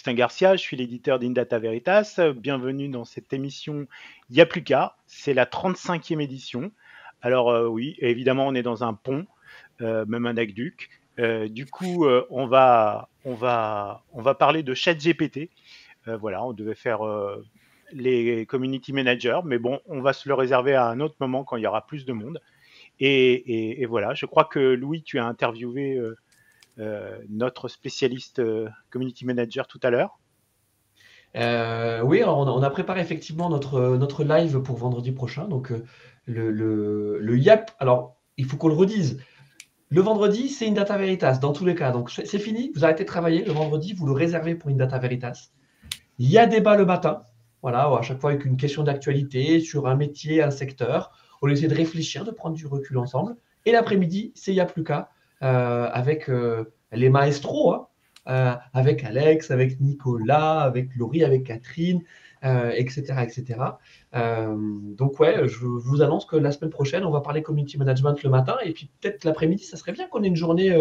Augustin Garcia, je suis l'éditeur d'Indata Veritas. Bienvenue dans cette émission Il n'y a plus qu'à. C'est la 35e édition. Alors oui, évidemment, on est dans un pont, même un aqueduc. On va parler de ChatGPT. Voilà, on devait faire les community managers, mais bon, on va se le réserver à un autre moment quand il y aura plus de monde. Et voilà, je crois que Louis, tu as interviewé notre spécialiste community manager tout à l'heure. Oui, alors on a préparé effectivement notre live pour vendredi prochain. Donc, le YAP, alors il faut qu'on le redise. Le vendredi, c'est Indata Veritas dans tous les cas. Donc, c'est fini, vous arrêtez de travailler. Le vendredi, vous le réservez pour Indata Veritas. Il y a débat le matin, voilà, à chaque fois avec une question d'actualité sur un métier, un secteur. On essaie de réfléchir, de prendre du recul ensemble. Et l'après-midi, c'est Il n'y a plus qu'à avec les maestros, hein, avec Alex, avec Nicolas, avec Laurie, avec Catherine, etc. etc. Donc, ouais, je vous annonce que la semaine prochaine, on va parler community management le matin. Et puis, peut-être l'après-midi, ça serait bien qu'on ait une journée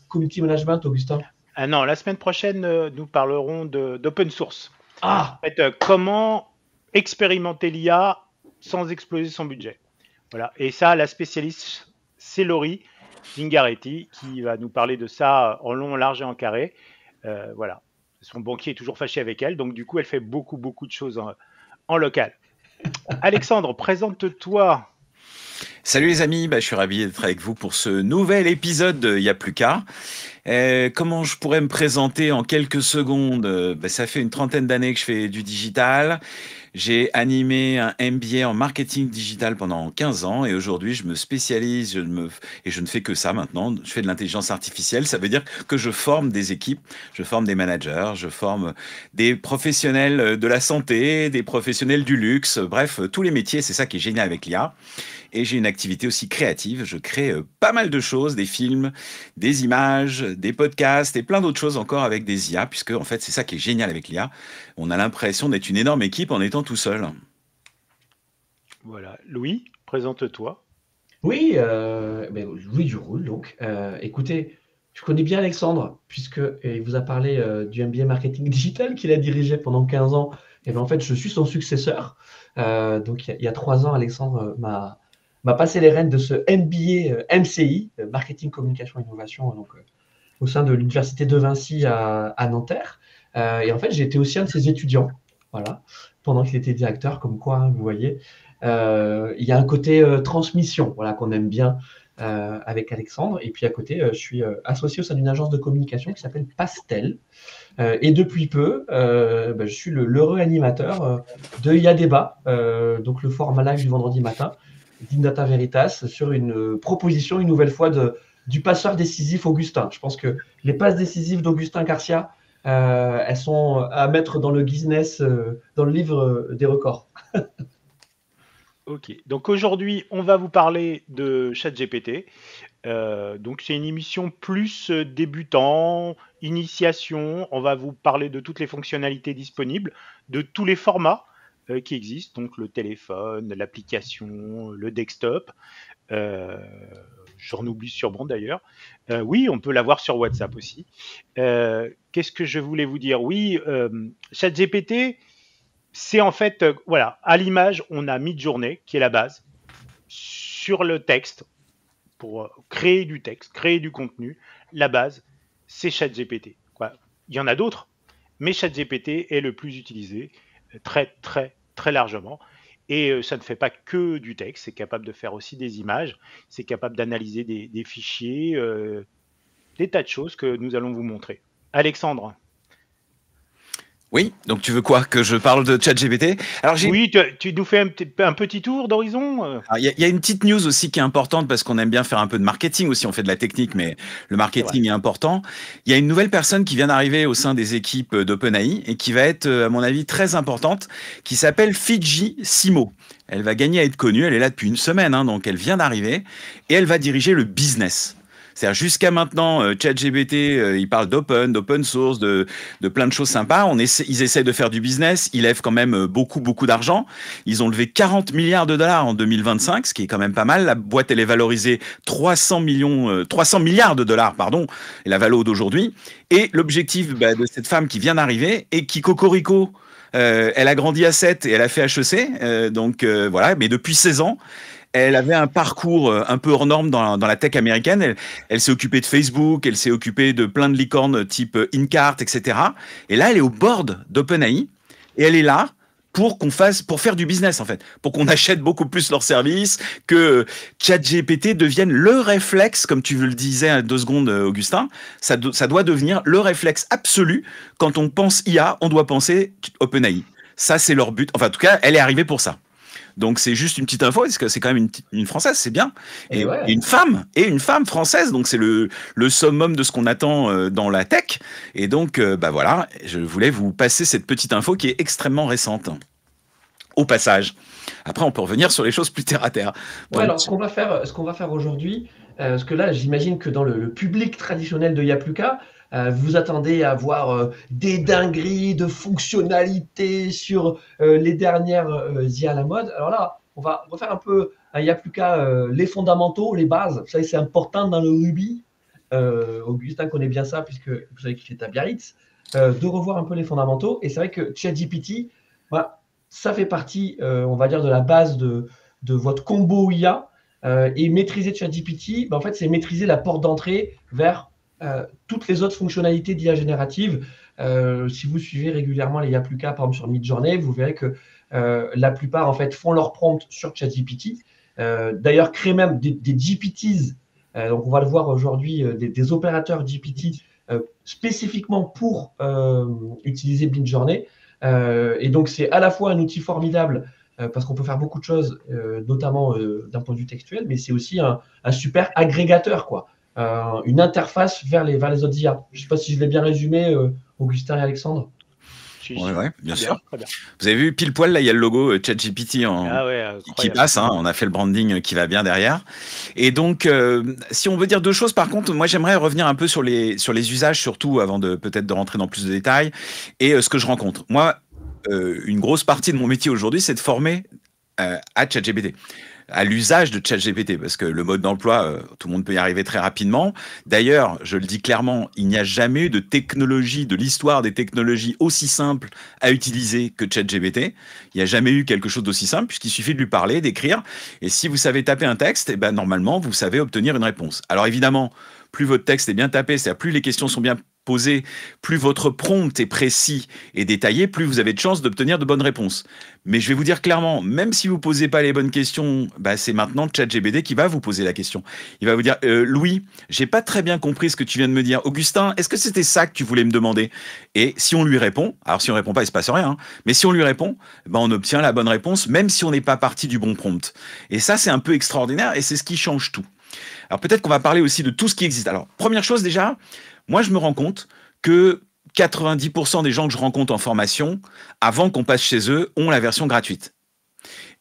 community management, Augustin. Ah non, la semaine prochaine, nous parlerons d'open source. Ah! En fait, comment expérimenter l'IA sans exploser son budget. Voilà. Et ça, la spécialiste, c'est Laurie Zingaretti qui va nous parler de ça en long, en large et en carré. Voilà. Son banquier est toujours fâché avec elle, donc du coup, elle fait beaucoup, beaucoup de choses en local. Alexandre, présente-toi. Salut les amis, je suis ravi d'être avec vous pour ce nouvel épisode de Il n'y a plus qu'à. Comment je pourrais me présenter en quelques secondes? Ça fait une trentaine d'années que je fais du digital. J'ai animé un MBA en marketing digital pendant 15 ans et aujourd'hui je me spécialise et je ne fais que ça maintenant. Je fais de l'intelligence artificielle. Ça veut dire que je forme des équipes, je forme des managers, je forme des professionnels de la santé, des professionnels du luxe, bref, tous les métiers. C'est ça qui est génial avec l'IA. Et j'ai une activité aussi créative. Je crée pas mal de choses, des films, des images, des podcasts et plein d'autres choses encore avec des IA, puisque en fait c'est ça qui est génial avec l'IA. On a l'impression d'être une énorme équipe en étant tout seul. Voilà. Louis, présente-toi. Oui, Louis Duroul, donc. Écoutez, je connais bien Alexandre, puisqu'il vous a parlé du MBA Marketing Digital qu'il a dirigé pendant 15 ans. Et ben, en fait, je suis son successeur. Donc, il y a 3 ans, Alexandre m'a passé les rênes de ce MBA MCI, Marketing, Communication, Innovation, donc, au sein de l'Université de Vinci à Nanterre. Et en fait, j'ai été aussi un de ses étudiants, voilà, pendant qu'il était directeur, comme quoi, hein, vous voyez. Il y a un côté transmission, voilà, qu'on aime bien avec Alexandre. Et puis à côté, je suis associé au sein d'une agence de communication qui s'appelle Pastel. Et depuis peu, je suis l'heureux animateur de Il y a débat, donc le format live du vendredi matin d'Indata Veritas sur une proposition, une nouvelle fois, du passeur décisif Augustin. Je pense que les passes décisives d'Augustin Garcia, elles sont à mettre dans le Guinness, dans le livre des records. Ok. Donc aujourd'hui, on va vous parler de ChatGPT. Donc c'est une émission plus débutant, initiation. On va vous parler de toutes les fonctionnalités disponibles, de tous les formats qui existent, donc le téléphone, l'application, le desktop. J'en oublie sûrement d'ailleurs. Oui, on peut l'avoir sur WhatsApp aussi. Qu'est-ce que je voulais vous dire? Oui, ChatGPT, c'est en fait, voilà, à l'image, on a Midjourney, qui est la base, sur le texte, pour créer du texte, créer du contenu. La base, c'est ChatGPT. Quoi. Il y en a d'autres, mais ChatGPT est le plus utilisé, très, très, très largement. Et ça ne fait pas que du texte, c'est capable de faire aussi des images, c'est capable d'analyser des fichiers, des tas de choses que nous allons vous montrer. Alexandre. Oui, donc tu veux quoi? Que je parle de ChatGPT? Alors Oui, tu nous fais un petit tour d'horizon. il y a une petite news aussi qui est importante parce qu'on aime bien faire un peu de marketing aussi. On fait de la technique, mais le marketing est important. Il y a une nouvelle personne qui vient d'arriver au sein des équipes d'OpenAI et qui va être, à mon avis, très importante, qui s'appelle Fidji Simo. Elle va gagner à être connue. Elle est là depuis une semaine, hein, donc elle vient d'arriver et elle va diriger le business. C'est-à-dire jusqu'à maintenant, ChatGPT, il parle d'open source, de plein de choses sympas. Ils essayent de faire du business. Ils lèvent quand même beaucoup d'argent. Ils ont levé 40 milliards de dollars en 2025, ce qui est quand même pas mal. La boîte, elle est valorisée 300 milliards de dollars, pardon, et la valo d'aujourd'hui. Et l'objectif de cette femme qui vient d'arriver et qui cocorico, elle a grandi à 7 et elle a fait HEC, donc voilà, mais depuis 16 ans, elle avait un parcours un peu hors norme dans la tech américaine. Elle s'est occupée de Facebook, elle s'est occupée de plein de licornes type Incart, etc. Et là, elle est au board d'OpenAI et elle est là pour faire du business en fait, pour qu'on achète beaucoup plus leurs services, que ChatGPT devienne le réflexe, comme tu le disais à 2 secondes, Augustin, ça doit devenir le réflexe absolu. Quand on pense IA, on doit penser OpenAI. Ça, c'est leur but. Enfin, en tout cas, elle est arrivée pour ça. Donc c'est juste une petite info, parce que c'est quand même une Française, c'est bien. Et une femme française, donc c'est le summum de ce qu'on attend dans la tech. Et donc, voilà, je voulais vous passer cette petite info qui est extrêmement récente. Au passage. Après, on peut revenir sur les choses plus terre à terre. Ouais, alors ce qu'on va faire aujourd'hui, parce que là, j'imagine que dans le public traditionnel de Yapluka, vous attendez à voir des dingueries de fonctionnalités sur les dernières IA à la mode. Alors là, on va refaire un peu à Yapluka les fondamentaux, les bases. Vous savez, c'est important dans le Ruby. Augustin connaît bien ça puisque vous savez qu'il est à Biarritz. De revoir un peu les fondamentaux. Et c'est vrai que ChatGPT, ça fait partie, on va dire, de la base de votre combo IA. Et maîtriser ChatGPT, en fait, c'est maîtriser la porte d'entrée vers toutes les autres fonctionnalités d'IA générative. Si vous suivez régulièrement les Yapluka, par exemple sur Midjourney, vous verrez que la plupart en fait font leur prompt sur ChatGPT. D'ailleurs, créent même des GPTs. Donc, on va le voir aujourd'hui, des opérateurs GPT spécifiquement pour utiliser Midjourney. Et donc, c'est à la fois un outil formidable parce qu'on peut faire beaucoup de choses, notamment d'un point de vue textuel, mais c'est aussi un super agrégateur, quoi. Une interface vers les autres IA. Je ne sais pas si je l'ai bien résumé, Augustin et Alexandre. Ouais, bien sûr. Bien. Vous avez vu pile poil, là, il y a le logo ChatGPT qui passe. Hein, on a fait le branding qui va bien derrière. Et donc, si on veut dire 2 choses, par contre, moi, j'aimerais revenir un peu sur les usages, surtout avant peut-être de rentrer dans plus de détails, et ce que je rencontre. Moi, une grosse partie de mon métier aujourd'hui, c'est de former à ChatGPT, à l'usage de ChatGPT, parce que le mode d'emploi, tout le monde peut y arriver très rapidement. D'ailleurs, je le dis clairement, il n'y a jamais eu de technologie, de l'histoire des technologies aussi simple à utiliser que ChatGPT. Il n'y a jamais eu quelque chose d'aussi simple, puisqu'il suffit de lui parler, d'écrire, et si vous savez taper un texte, normalement, vous savez obtenir une réponse. Alors évidemment, plus votre texte est bien tapé, c'est-à-dire plus les questions sont bien posées, plus votre prompt est précis et détaillé, plus vous avez de chances d'obtenir de bonnes réponses. Mais je vais vous dire clairement, même si vous ne posez pas les bonnes questions, c'est maintenant ChatGPT qui va vous poser la question. Il va vous dire, Louis, j'ai pas très bien compris ce que tu viens de me dire. Augustin, est-ce que c'était ça que tu voulais me demander? Et si on lui répond, alors si on ne répond pas, il ne se passe rien, hein, mais si on lui répond, on obtient la bonne réponse, même si on n'est pas parti du bon prompt. Et ça, c'est un peu extraordinaire et c'est ce qui change tout. Alors peut-être qu'on va parler aussi de tout ce qui existe. Alors, première chose déjà, moi je me rends compte que 90% des gens que je rencontre en formation, avant qu'on passe chez eux, ont la version gratuite.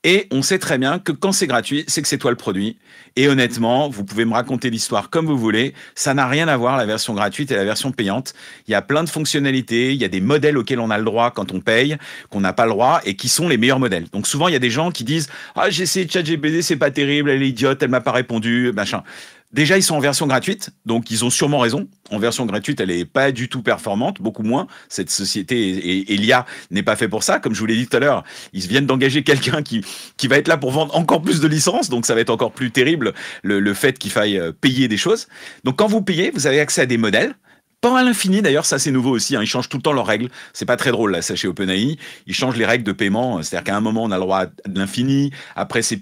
Et on sait très bien que quand c'est gratuit, c'est que c'est toi le produit. Et honnêtement, vous pouvez me raconter l'histoire comme vous voulez, ça n'a rien à voir la version gratuite et la version payante. Il y a plein de fonctionnalités, il y a des modèles auxquels on a le droit quand on paye, qu'on n'a pas le droit et qui sont les meilleurs modèles. Donc souvent, il y a des gens qui disent « Ah, j'ai essayé ChatGPT, c'est pas terrible, elle est idiote, elle m'a pas répondu, machin ». Déjà, ils sont en version gratuite, donc ils ont sûrement raison. En version gratuite, elle n'est pas du tout performante, beaucoup moins. Cette société et l'IA n'est pas fait pour ça. Comme je vous l'ai dit tout à l'heure, ils viennent d'engager quelqu'un qui va être là pour vendre encore plus de licences, donc ça va être encore plus terrible le fait qu'il faille payer des choses. Donc quand vous payez, vous avez accès à des modèles. Pas à l'infini d'ailleurs, ça c'est nouveau aussi, hein. Ils changent tout le temps leurs règles. C'est pas très drôle là, ça chez OpenAI. Ils changent les règles de paiement, c'est-à-dire qu'à un moment on a le droit à de l'infini, après c'est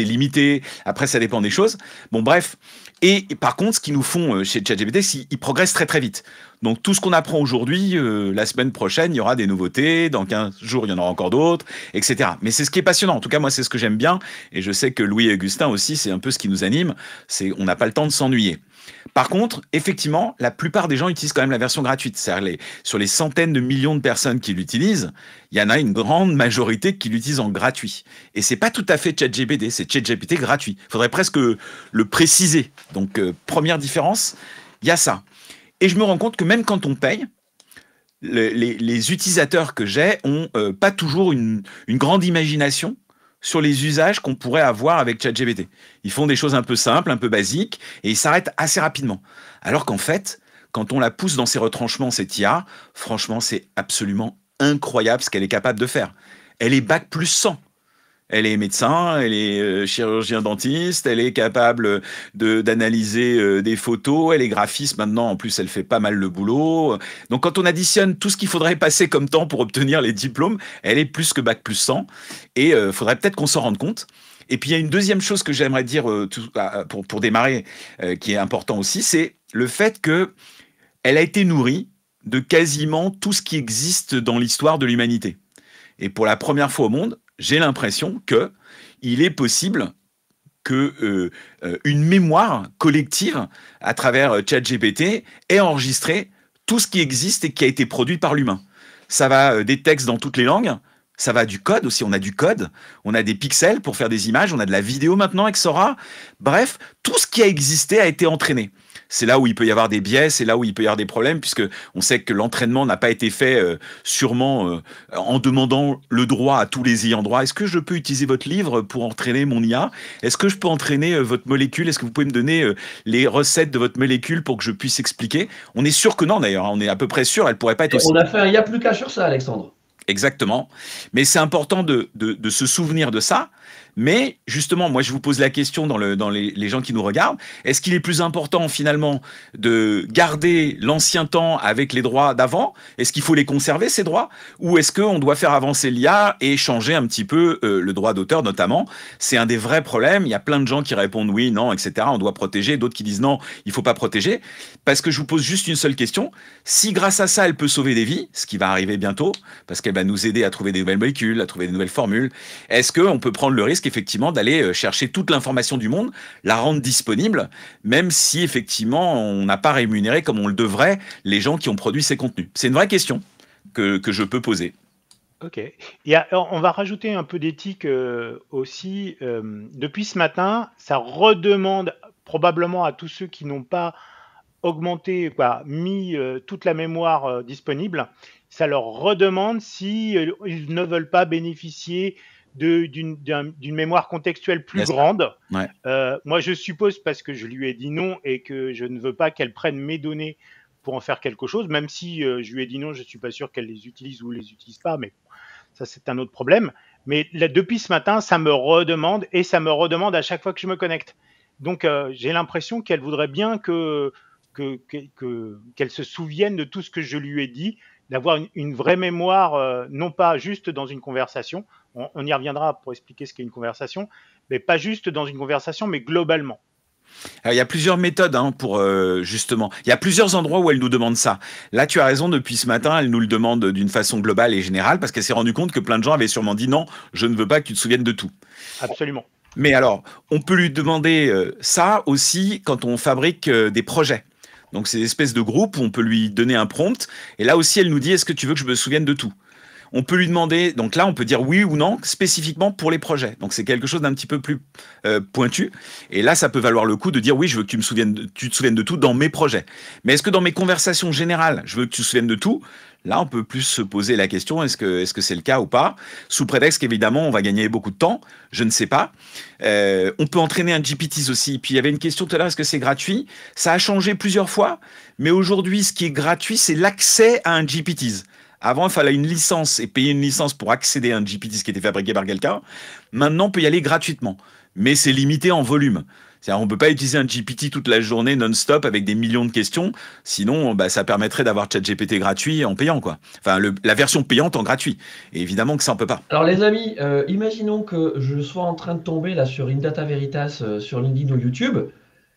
limité, après ça dépend des choses. Bon bref. Et par contre, ce qu'ils nous font chez ChatGPT, c'est qu'ils progressent très très vite. Donc tout ce qu'on apprend aujourd'hui, la semaine prochaine, il y aura des nouveautés, dans 15 jours, il y en aura encore d'autres, etc. Mais c'est ce qui est passionnant. En tout cas, moi, c'est ce que j'aime bien. Et je sais que Louis et Augustin aussi, c'est un peu ce qui nous anime. On n'a pas le temps de s'ennuyer. Par contre, effectivement, la plupart des gens utilisent quand même la version gratuite. C'est-à-dire sur les centaines de millions de personnes qui l'utilisent, il y en a une grande majorité qui l'utilisent en gratuit. Et c'est pas tout à fait ChatGPT, c'est ChatGPT gratuit. Il faudrait presque le préciser. Donc, première différence, il y a ça. Et je me rends compte que même quand on paye, les utilisateurs que j'ai ont pas toujours une grande imagination sur les usages qu'on pourrait avoir avec ChatGPT. Ils font des choses un peu simples, un peu basiques, et ils s'arrêtent assez rapidement. Alors qu'en fait, quand on la pousse dans ses retranchements, cette IA, franchement, c'est absolument incroyable ce qu'elle est capable de faire. Elle est bac plus 100. Elle est médecin, elle est chirurgien dentiste, elle est capable d'analyser des photos, elle est graphiste maintenant, en plus elle fait pas mal le boulot. Donc quand on additionne tout ce qu'il faudrait passer comme temps pour obtenir les diplômes, elle est plus que bac plus 100 et faudrait peut-être qu'on s'en rende compte. Et puis il y a une deuxième chose que j'aimerais dire pour démarrer, qui est important aussi, c'est le fait que elle a été nourrie de quasiment tout ce qui existe dans l'histoire de l'humanité. Et pour la première fois au monde, j'ai l'impression qu'il est possible que une mémoire collective à travers ChatGPT ait enregistré tout ce qui existe et qui a été produit par l'humain. Ça va des textes dans toutes les langues, ça va du code aussi, on a du code, on a des pixels pour faire des images, on a de la vidéo maintenant avec Sora. Bref, tout ce qui a existé a été entraîné. C'est là où il peut y avoir des biais, c'est là où il peut y avoir des problèmes, puisque on sait que l'entraînement n'a pas été fait sûrement en demandant le droit à tous les ayants droit. Est-ce que je peux utiliser votre livre pour entraîner mon IA? Est-ce que je peux entraîner votre molécule? Est-ce que vous pouvez me donner les recettes de votre molécule pour que je puisse expliquer? On est sûr que non d'ailleurs, hein, on est à peu près sûr, elle pourrait pas être aussi... On a fait un Il n'y a plus qu'à sur ça, Alexandre. Exactement. Mais c'est important de se souvenir de ça. Mais justement, moi, je vous pose la question dans les gens qui nous regardent. Est-ce qu'il est plus important, finalement, de garder l'ancien temps avec les droits d'avant? Est-ce qu'il faut les conserver, ces droits? Ou est-ce qu'on doit faire avancer l'IA et changer un petit peu le droit d'auteur, notamment? C'est un des vrais problèmes. Il y a plein de gens qui répondent oui, non, etc. On doit protéger. D'autres qui disent non, il ne faut pas protéger. Parce que je vous pose juste une seule question. Si, grâce à ça, elle peut sauver des vies, ce qui va arriver bientôt, parce qu'elle va nous aider à trouver des nouvelles molécules, à trouver des nouvelles formules, est-ce qu'on peut prendre le risque effectivement d'aller chercher toute l'information du monde, la rendre disponible, même si effectivement on n'a pas rémunéré comme on le devrait les gens qui ont produit ces contenus? C'est une vraie question que je peux poser. Ok. On va rajouter un peu d'éthique aussi. Depuis ce matin, ça redemande probablement à tous ceux qui n'ont pas augmenté, mis toute la mémoire disponible, ça leur redemande si ils ne veulent pas bénéficier d'une mémoire contextuelle plus grande. Ouais. Moi, je suppose, parce que je lui ai dit non et que je ne veux pas qu'elle prenne mes données pour en faire quelque chose, même si je lui ai dit non, je ne suis pas sûr qu'elle les utilise ou les utilise pas, mais ça, c'est un autre problème. Mais là, depuis ce matin, ça me redemande, et ça me redemande à chaque fois que je me connecte. Donc, j'ai l'impression qu'elle voudrait bien qu'elle se souvienne de tout ce que je lui ai dit, d'avoir une vraie mémoire, non pas juste dans une conversation, on y reviendra pour expliquer ce qu'est une conversation, mais pas juste dans une conversation, mais globalement. Alors, il y a plusieurs méthodes pour justement. Il y a plusieurs endroits où elle nous demande ça. Là, tu as raison, depuis ce matin, elle nous le demande d'une façon globale et générale parce qu'elle s'est rendue compte que plein de gens avaient sûrement dit non, je ne veux pas que tu te souviennes de tout. Absolument. Mais alors, on peut lui demander ça aussi quand on fabrique des projets. Donc, c'est des espèces de groupes où on peut lui donner un prompt. Et là aussi, elle nous dit, est-ce que tu veux que je me souvienne de tout? On peut lui demander, donc là, on peut dire oui ou non, spécifiquement pour les projets. Donc, c'est quelque chose d'un petit peu plus pointu. Et là, ça peut valoir le coup de dire oui, je veux que tu te souviennes de tout dans mes projets. Mais est-ce que dans mes conversations générales, je veux que tu te souviennes de tout? Là, on peut plus se poser la question, est-ce que c'est le cas ou pas? Sous prétexte qu'évidemment, on va gagner beaucoup de temps, je ne sais pas. On peut entraîner un GPTs aussi. Puis il y avait une question tout à l'heure, est-ce que c'est gratuit? Ça a changé plusieurs fois, mais aujourd'hui, ce qui est gratuit, c'est l'accès à un GPTs. Avant, il fallait une licence et payer une licence pour accéder à un GPTs qui était fabriqué par quelqu'un. Maintenant, on peut y aller gratuitement, mais c'est limité en volume. C'est-à-dire, on ne peut pas utiliser un GPT toute la journée non-stop avec des millions de questions. Sinon, ça permettrait d'avoir ChatGPT gratuit en payant, quoi. Enfin, la version payante en gratuit. Et évidemment que ça, on ne peut pas. Alors, les amis, imaginons que je sois en train de tomber là sur Indata Veritas sur LinkedIn ou YouTube.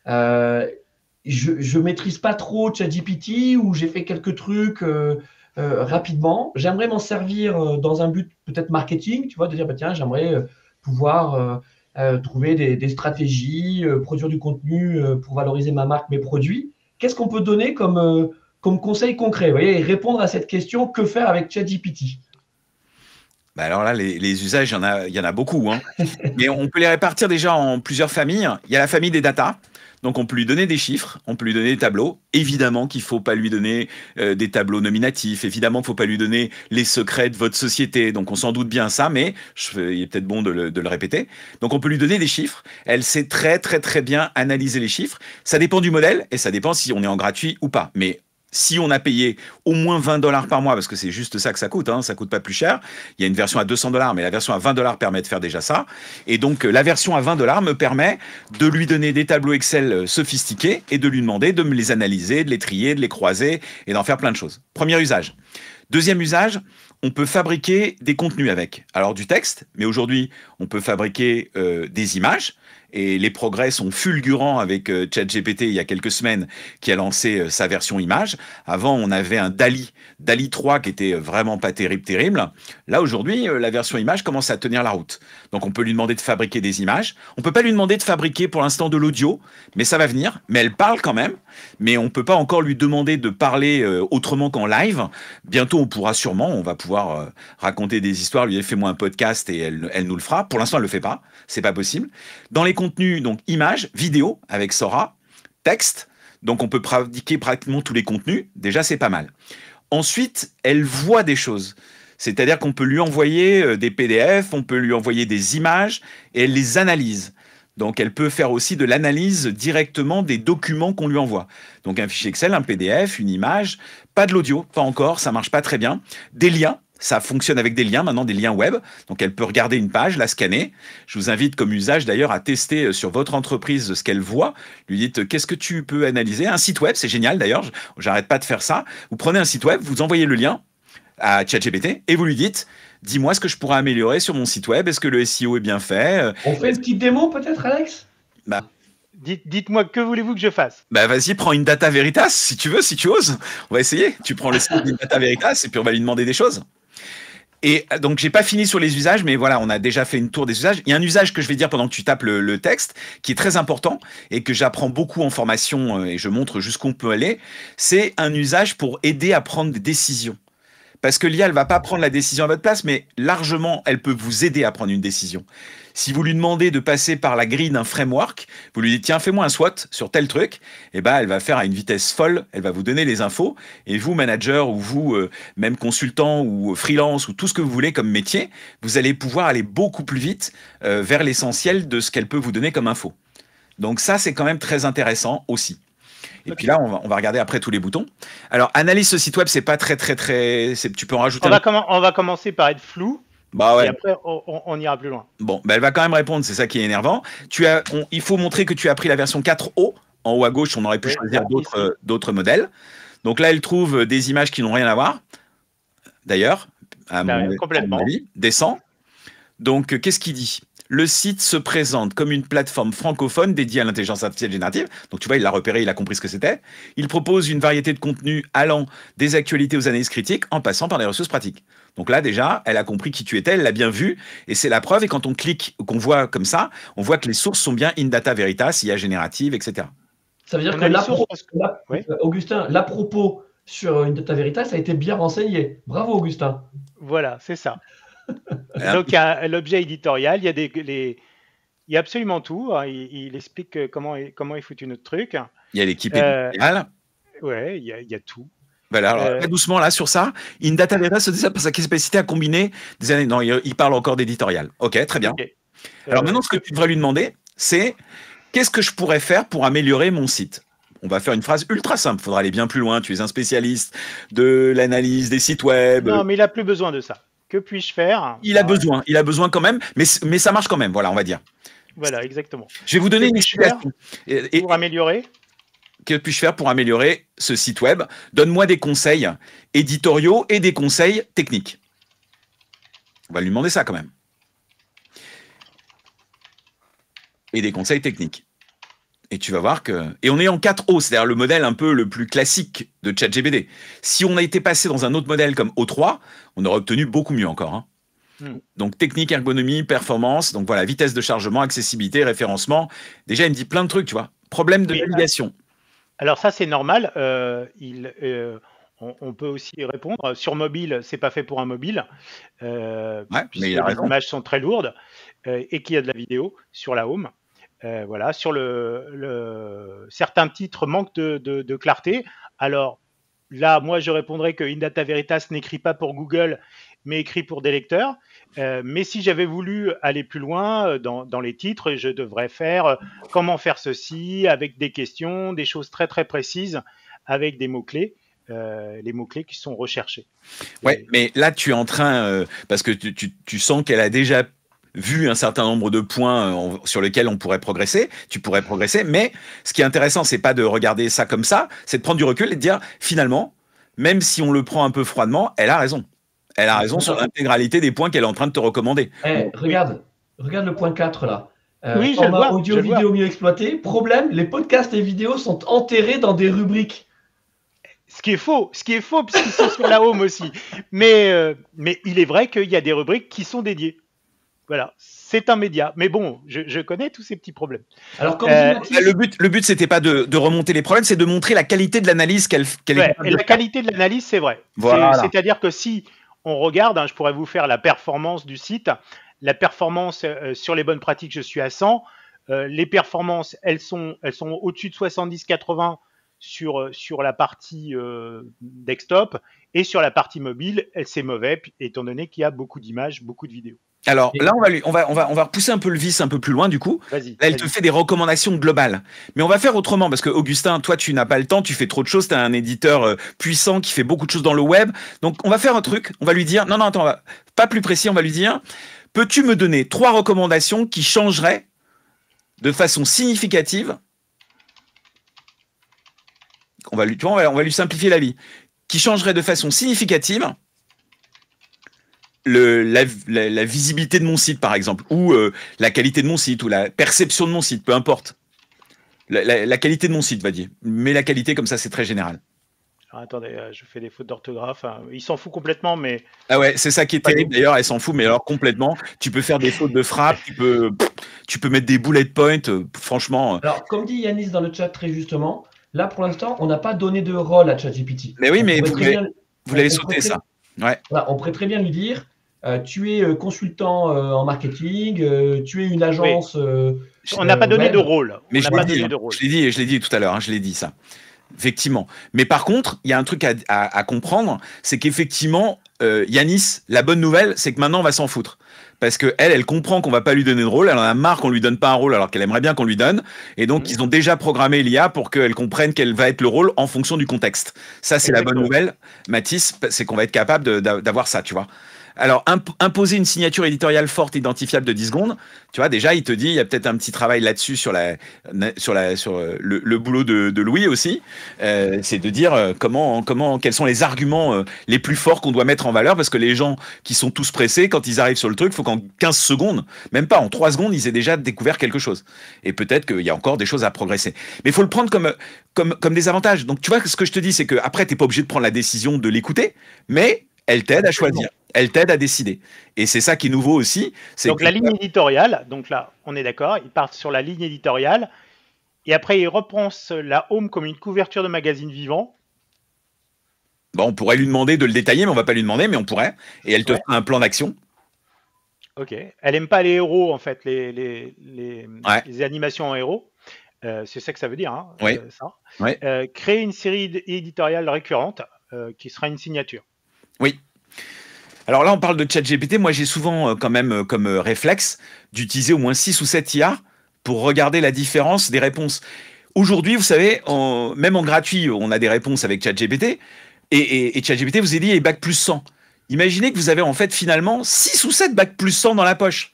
Je ne maîtrise pas trop ChatGPT ou j'ai fait quelques trucs rapidement. J'aimerais m'en servir dans un but peut-être marketing, tu vois, de dire, tiens, j'aimerais pouvoir trouver des stratégies, produire du contenu pour valoriser ma marque, mes produits. Qu'est-ce qu'on peut donner comme conseil concret? Vous voyez, et répondre à cette question, que faire avec ChatGPT? Bah alors là, les usages, il y en a beaucoup, hein. Mais on peut les répartir déjà en plusieurs familles. Il y a la famille des data. Donc, on peut lui donner des chiffres, on peut lui donner des tableaux. Évidemment qu'il ne faut pas lui donner des tableaux nominatifs. Évidemment qu'il ne faut pas lui donner les secrets de votre société. Donc, on s'en doute bien ça, mais il est peut-être bon de le répéter. Donc, on peut lui donner des chiffres. Elle sait très, très, très bien analyser les chiffres. Ça dépend du modèle et ça dépend si on est en gratuit ou pas. Mais si on a payé au moins 20 $ par mois, parce que c'est juste ça que ça coûte, hein, ça coûte pas plus cher. Il y a une version à 200 $, mais la version à 20 $ permet de faire déjà ça. Et donc, la version à 20 $ me permet de lui donner des tableaux Excel sophistiqués et de lui demander de me les analyser, de les trier, de les croiser et d'en faire plein de choses. Premier usage. Deuxième usage, on peut fabriquer des contenus avec. Alors, du texte, mais aujourd'hui, on peut fabriquer des images. Et les progrès sont fulgurants avec ChatGPT il y a quelques semaines qui a lancé sa version image. Avant, on avait un DALL-E 3 qui était vraiment pas terrible. Là, aujourd'hui, la version image commence à tenir la route. Donc, on peut lui demander de fabriquer des images. On peut pas lui demander de fabriquer pour l'instant de l'audio, mais ça va venir. Mais elle parle quand même. Mais on peut pas encore lui demander de parler autrement qu'en live. Bientôt, on pourra sûrement, on va pouvoir raconter des histoires. Lui, fais-moi un podcast et elle nous le fera. Pour l'instant, elle le fait pas. C'est pas possible. Dans les contenus, donc images, vidéos avec Sora, texte, donc on peut pratiquer pratiquement tous les contenus, déjà c'est pas mal. Ensuite, elle voit des choses, c'est-à-dire qu'on peut lui envoyer des PDF, on peut lui envoyer des images et elle les analyse. Donc elle peut faire aussi de l'analyse directement des documents qu'on lui envoie. Donc un fichier Excel, un PDF, une image, pas de l'audio, pas encore, ça marche pas très bien, des liens. Ça fonctionne avec des liens, maintenant des liens web. Donc, elle peut regarder une page, la scanner. Je vous invite comme usage d'ailleurs à tester sur votre entreprise ce qu'elle voit. Lui dites, qu'est-ce que tu peux analyser? Un site web, c'est génial d'ailleurs. J'arrête pas de faire ça. Vous prenez un site web, vous envoyez le lien à ChatGPT et vous lui dites, dis-moi ce que je pourrais améliorer sur mon site web. Est-ce que le SEO est bien fait? On fait une petite démo peut-être, Alex? Bah. Dites-moi, que voulez-vous que je fasse? Bah vas-y, prends une Data Veritas si tu veux, si tu oses. On va essayer. Tu prends le site d'une Data Veritas et puis on va lui demander des choses. Et donc, j'ai pas fini sur les usages, mais voilà, on a déjà fait une tour des usages. Il y a un usage que je vais dire pendant que tu tapes le texte, qui est très important et que j'apprends beaucoup en formation et je montre jusqu'où on peut aller. C'est un usage pour aider à prendre des décisions. Parce que l'IA, elle va pas prendre la décision à votre place, mais largement, elle peut vous aider à prendre une décision. Si vous lui demandez de passer par la grille d'un framework, vous lui dites, tiens, fais-moi un SWOT sur tel truc, et ben, elle va faire à une vitesse folle, elle va vous donner les infos, et vous, manager, ou vous, même consultant, ou freelance, ou tout ce que vous voulez comme métier, vous allez pouvoir aller beaucoup plus vite vers l'essentiel de ce qu'elle peut vous donner comme info. Donc ça, c'est quand même très intéressant aussi. Et puis là, on va regarder après tous les boutons. Alors, analyse ce site web, c'est pas très. Tu peux en rajouter. On va commencer par être flou. Bah ouais. Et après, on ira plus loin. Bon, bah elle va quand même répondre, c'est ça qui est énervant. Il faut montrer que tu as pris la version 4O. En haut à gauche, on aurait pu choisir d'autres modèles. Donc là, elle trouve des images qui n'ont rien à voir. D'ailleurs, à mon avis, descend. Donc, qu'est-ce qu'il dit? Le site se présente comme une plateforme francophone dédiée à l'intelligence artificielle générative. Donc, tu vois, il l'a repéré, il a compris ce que c'était. Il propose une variété de contenus allant des actualités aux analyses critiques en passant par les ressources pratiques. Donc là, déjà, elle a compris qui tu étais, elle l'a bien vu. Et c'est la preuve. Et quand on clique, qu'on voit comme ça, on voit que les sources sont bien in data veritas, IA générative, etc. Ça veut dire que Augustin, l'à-propos sur une data veritas a été bien renseigné. Bravo, Augustin. Voilà, c'est ça. Donc, il y a l'objet éditorial, il y a absolument tout. Il explique comment est foutu notre truc. Il y a l'équipe éditoriale. Ouais, il y a tout. Voilà, alors, très doucement là sur ça. In Data Veritas se dit ça par sa capacité à combiner des années. Non, il parle encore d'éditorial. Ok, très bien. Okay. Alors maintenant, ce que tu devrais lui demander, c'est qu'est-ce que je pourrais faire pour améliorer mon site? On va faire une phrase ultra simple. Il faudra aller bien plus loin. Tu es un spécialiste de l'analyse des sites web. Non, mais il n'a plus besoin de ça. Que puis-je faire? Il a besoin quand même, mais ça marche quand même, voilà, on va dire. Voilà, exactement. Je vais vous donner une explication. Pour améliorer? Que puis-je faire pour améliorer ce site web? Donne-moi des conseils éditoriaux et des conseils techniques. On va lui demander ça quand même. Et des conseils techniques. Et tu vas voir que... Et on est en 4O, c'est-à-dire le modèle un peu le plus classique de ChatGPT. Si on a été passé dans un autre modèle comme O3, on aurait obtenu beaucoup mieux encore. Hein. Donc, technique, ergonomie, performance. Donc, voilà, vitesse de chargement, accessibilité, référencement. Déjà, il me dit plein de trucs, tu vois. Problème de navigation. Alors ça, c'est normal. On peut aussi répondre. Sur mobile, c'est pas fait pour un mobile, puisque mais il a les raison. images sont très lourdes et qu'il y a de la vidéo sur la home. Voilà, sur certains titres manquent de clarté. Alors là, moi, je répondrais que Indata Veritas n'écrit pas pour Google, mais écrit pour des lecteurs. Mais si j'avais voulu aller plus loin dans les titres, je devrais faire comment faire ceci avec des questions, des choses très très précises, avec des mots-clés, les mots-clés qui sont recherchés. Ouais, mais là, tu es en train, parce que tu sens qu'elle a déjà vu un certain nombre de points sur lesquels on pourrait progresser, tu pourrais progresser, mais ce qui est intéressant, c'est pas de regarder ça comme ça, c'est de prendre du recul et de dire, finalement, même si on le prend un peu froidement, elle a raison. Elle a raison sur l'intégralité des points qu'elle est en train de te recommander. Regarde le point 4 là. Oui, je le vois. Audio, vidéo mieux exploité. Problème, les podcasts et vidéos sont enterrés dans des rubriques. Ce qui est faux, puisqu'ils sont sur la home aussi. Mais il est vrai qu'il y a des rubriques qui sont dédiées. Voilà, c'est un média. Mais bon, je connais tous ces petits problèmes. Alors, comme dit Mathis, le but, c'était pas de remonter les problèmes, c'est de montrer la qualité de l'analyse qu'elle est. Et la qualité de l'analyse, c'est vrai. Voilà. C'est-à-dire que si on regarde, je pourrais vous faire la performance du site. La performance sur les bonnes pratiques, je suis à 100. Les performances, elles sont au-dessus de 70-80 sur la partie desktop, et sur la partie mobile, c'est mauvais, étant donné qu'il y a beaucoup d'images, beaucoup de vidéos. Alors là, on va repousser un peu le vice un peu plus loin du coup. Là, elle te fait des recommandations globales. Mais on va faire autrement parce que Augustin, toi, tu n'as pas le temps, tu fais trop de choses, tu as un éditeur puissant qui fait beaucoup de choses dans le web. Donc, on va faire un truc, on va lui dire, non, attends, pas plus précis, on va lui dire, peux-tu me donner 3 recommandations qui changeraient de façon significative? On va lui simplifier la vie. Qui changerait de façon significative la visibilité de mon site, par exemple, ou la qualité de mon site, ou la perception de mon site, peu importe. La qualité de mon site, va dire. Mais la qualité, comme ça, c'est très général. Alors, attendez, je fais des fautes d'orthographe. Il s'en fout complètement, mais... Ah ouais, c'est ça qui est terrible, d'ailleurs, elle s'en fout, mais alors complètement. Tu peux faire des fautes de frappe, tu peux mettre des bullet points, franchement... Alors, comme dit Yanis dans le chat très justement, là, pour l'instant, on n'a pas donné de rôle à ChatGPT. Mais oui, mais vous l'avez sauté, ça. Ouais. Voilà, on pourrait très bien lui dire, tu es consultant en marketing, tu es une agence. On n'a pas donné de rôle. Mais je l'ai dit tout à l'heure, je l'ai dit ça. Effectivement. Mais par contre, il y a un truc à comprendre, c'est qu'effectivement, Yanis, la bonne nouvelle, c'est que maintenant, on va s'en foutre. Parce qu'elle comprend qu'on va pas lui donner de rôle, elle en a marre qu'on lui donne pas un rôle alors qu'elle aimerait bien qu'on lui donne. Et donc, ils ont déjà programmé l'IA pour qu'elle comprenne quel va être le rôle en fonction du contexte. Ça, c'est la bonne nouvelle, Mathis, c'est qu'on va être capable d'avoir ça, tu vois. Alors, imposer une signature éditoriale forte, identifiable de 10 secondes, tu vois, déjà, il te dit, il y a peut-être un petit travail là-dessus sur le boulot de Louis aussi. C'est de dire quels sont les arguments les plus forts qu'on doit mettre en valeur, parce que les gens qui sont tous pressés, quand ils arrivent sur le truc, il faut qu'en 15 secondes, même pas en 3 secondes, ils aient déjà découvert quelque chose. Et peut-être qu'il y a encore des choses à progresser. Mais il faut le prendre comme des avantages. Donc, tu vois, ce que je te dis, c'est qu'après, tu n'es pas obligé de prendre la décision de l'écouter, mais elle t'aide à choisir. Elle t'aide à décider. Et c'est ça qui est nouveau aussi. Donc la ligne éditoriale, donc là, on est d'accord, il part sur la ligne éditoriale, et après il reprend la home comme une couverture de magazine vivant. Bon, on pourrait lui demander de le détailler, mais on va pas lui demander, mais on pourrait. Et elle te fera un plan d'action. Ok. Elle aime pas les héros, en fait, les animations en héros. C'est ça que ça veut dire, hein, oui. ça. Oui. Créer une série éditoriale récurrente qui sera une signature. Oui. Alors là, on parle de ChatGPT. Moi, j'ai souvent quand même comme réflexe d'utiliser au moins 6 ou 7 IA pour regarder la différence des réponses. Aujourd'hui, vous savez, même en gratuit, on a des réponses avec ChatGPT. Et ChatGPT vous a dit bac plus 100. Imaginez que vous avez en fait finalement 6 ou 7 bac plus 100 dans la poche.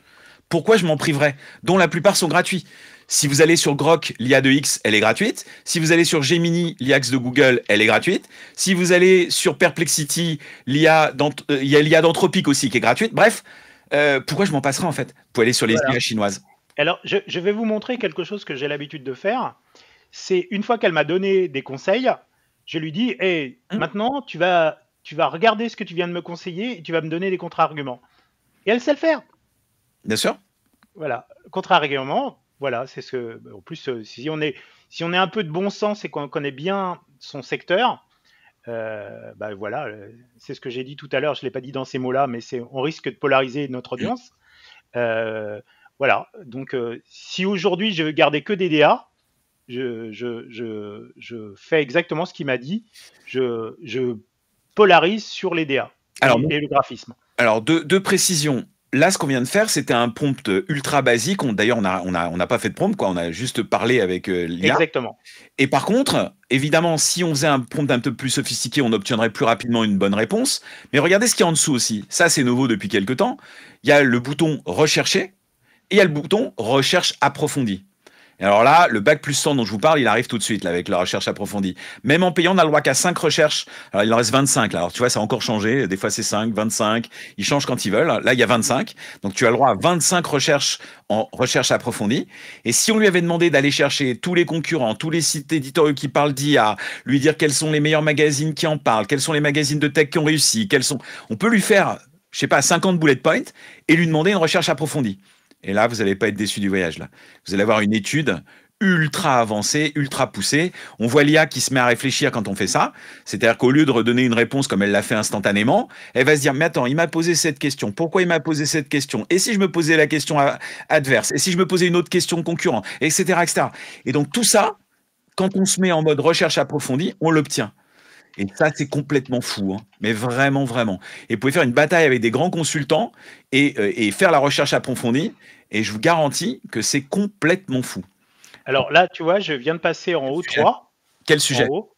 Pourquoi je m'en priverais? Dont la plupart sont gratuits. Si vous allez sur Grok, l'IA de X, elle est gratuite. Si vous allez sur Gemini, l'IA de Google, elle est gratuite. Si vous allez sur Perplexity, il y a l'IA d'Anthropic aussi qui est gratuite. Bref, pourquoi je m'en passerai en fait? Vous pouvez aller sur les IA chinoises. Alors, je vais vous montrer quelque chose que j'ai l'habitude de faire. C'est une fois qu'elle m'a donné des conseils, je lui dis, maintenant, tu vas regarder ce que tu viens de me conseiller et tu vas me donner des contre-arguments. Et elle sait le faire. Bien sûr. Voilà. Contrairement, voilà, c'est ce que. En plus, si on est un peu de bon sens et qu'on connaît bien son secteur, bah voilà, c'est ce que j'ai dit tout à l'heure. Je l'ai pas dit dans ces mots-là, mais on risque de polariser notre audience. Voilà. Donc, si aujourd'hui je veux garder que des DA, je fais exactement ce qu'il m'a dit. Je polarise sur les DA et le graphisme. Alors, deux précisions. Là, ce qu'on vient de faire, c'était un prompt ultra basique. D'ailleurs, on n'a pas fait de prompt, quoi. On a juste parlé avec l'IA. Exactement. Et par contre, évidemment, si on faisait un prompt un peu plus sophistiqué, on obtiendrait plus rapidement une bonne réponse. Mais regardez ce qu'il y a en dessous aussi. Ça, c'est nouveau depuis quelques temps. Il y a le bouton rechercher et il y a le bouton recherche approfondie. Et alors là, le bac plus 100 dont je vous parle, il arrive tout de suite là, avec la recherche approfondie. Même en payant, on n'a le droit qu'à 5 recherches. Alors il en reste 25 là. Alors tu vois, ça a encore changé. Des fois c'est 5, 25. Ils changent quand ils veulent. Là, il y a 25. Donc tu as le droit à 25 recherches en recherche approfondie. Et si on lui avait demandé d'aller chercher tous les concurrents, tous les sites éditoriaux qui parlent d'IA, lui dire quels sont les meilleurs magazines qui en parlent, quels sont les magazines de tech qui ont réussi, on peut lui faire, je sais pas, 50 bullet points et lui demander une recherche approfondie. Et là, vous n'allez pas être déçu du voyage. Là. Vous allez avoir une étude ultra avancée, ultra poussée. On voit l'IA qui se met à réfléchir quand on fait ça. C'est-à-dire qu'au lieu de redonner une réponse comme elle l'a fait instantanément, elle va se dire, mais attends, il m'a posé cette question. Pourquoi il m'a posé cette question? Et si je me posais la question adverse? Et si je me posais une autre question concurrente? Etc., etc. Et donc tout ça, quand on se met en mode recherche approfondie, on l'obtient. Et ça, c'est complètement fou, hein. Mais vraiment, vraiment. Et vous pouvez faire une bataille avec des grands consultants et faire la recherche approfondie. Et je vous garantis que c'est complètement fou. Alors là, tu vois, je viens de passer en haut 3. Quel sujet? En haut.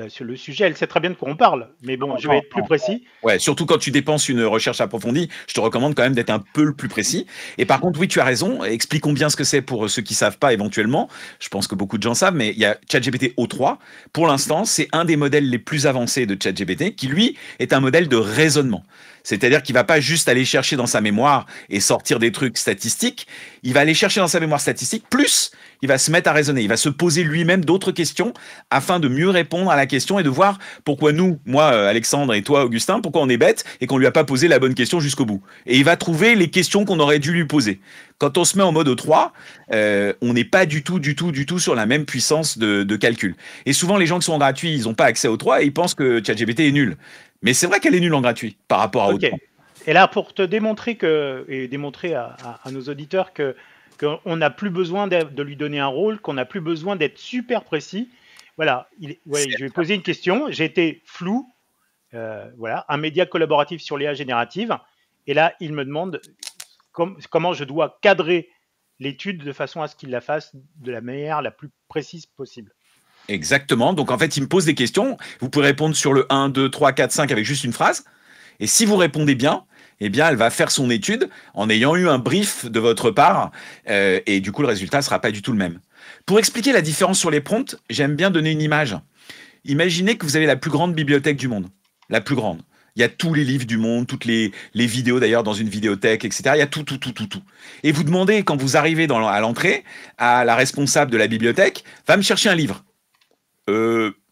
Sur le sujet, elle sait très bien de quoi on parle, mais bon, je vais être plus précis. Ouais, surtout quand tu dépenses une recherche approfondie, je te recommande quand même d'être un peu le plus précis. Et par contre, oui, tu as raison. Expliquons bien ce que c'est pour ceux qui savent pas éventuellement. Je pense que beaucoup de gens savent, mais il y a ChatGPT O3. Pour l'instant, c'est un des modèles les plus avancés de ChatGPT qui, lui, est un modèle de raisonnement. C'est-à-dire qu'il va pas juste aller chercher dans sa mémoire et sortir des trucs statistiques. Il va aller chercher dans sa mémoire statistique, plus il va se mettre à raisonner. Il va se poser lui-même d'autres questions afin de mieux répondre à la question et de voir pourquoi nous, moi, Alexandre et toi, Augustin, pourquoi on est bête et qu'on lui a pas posé la bonne question jusqu'au bout. Et il va trouver les questions qu'on aurait dû lui poser. Quand on se met en mode O3, on n'est pas du tout sur la même puissance de calcul. Et souvent, les gens qui sont en gratuit, ils n'ont pas accès au 3 et ils pensent que ChatGPT est nul. Mais c'est vrai qu'elle est nulle en gratuit par rapport à O3. Et là, pour te démontrer et démontrer à nos auditeurs qu'on n'a plus besoin de lui donner un rôle, qu'on n'a plus besoin d'être super précis. Voilà, je vais poser une question. J'ai été flou. Voilà, un média collaboratif sur l'IA générative. Et là, il me demande comment je dois cadrer l'étude de façon à ce qu'il la fasse de la manière la plus précise possible. Exactement. Donc, en fait, il me pose des questions. Vous pouvez répondre sur le 1, 2, 3, 4, 5 avec juste une phrase. Et si vous répondez bien, eh bien, elle va faire son étude en ayant eu un brief de votre part. Et du coup, le résultat ne sera pas du tout le même. Pour expliquer la différence sur les prompts, j'aime bien donner une image. Imaginez que vous avez la plus grande bibliothèque du monde. La plus grande. Il y a tous les livres du monde, toutes les vidéos d'ailleurs dans une vidéothèque, etc. Il y a tout. Et vous demandez, quand vous arrivez à l'entrée, à la responsable de la bibliothèque, va me chercher un livre.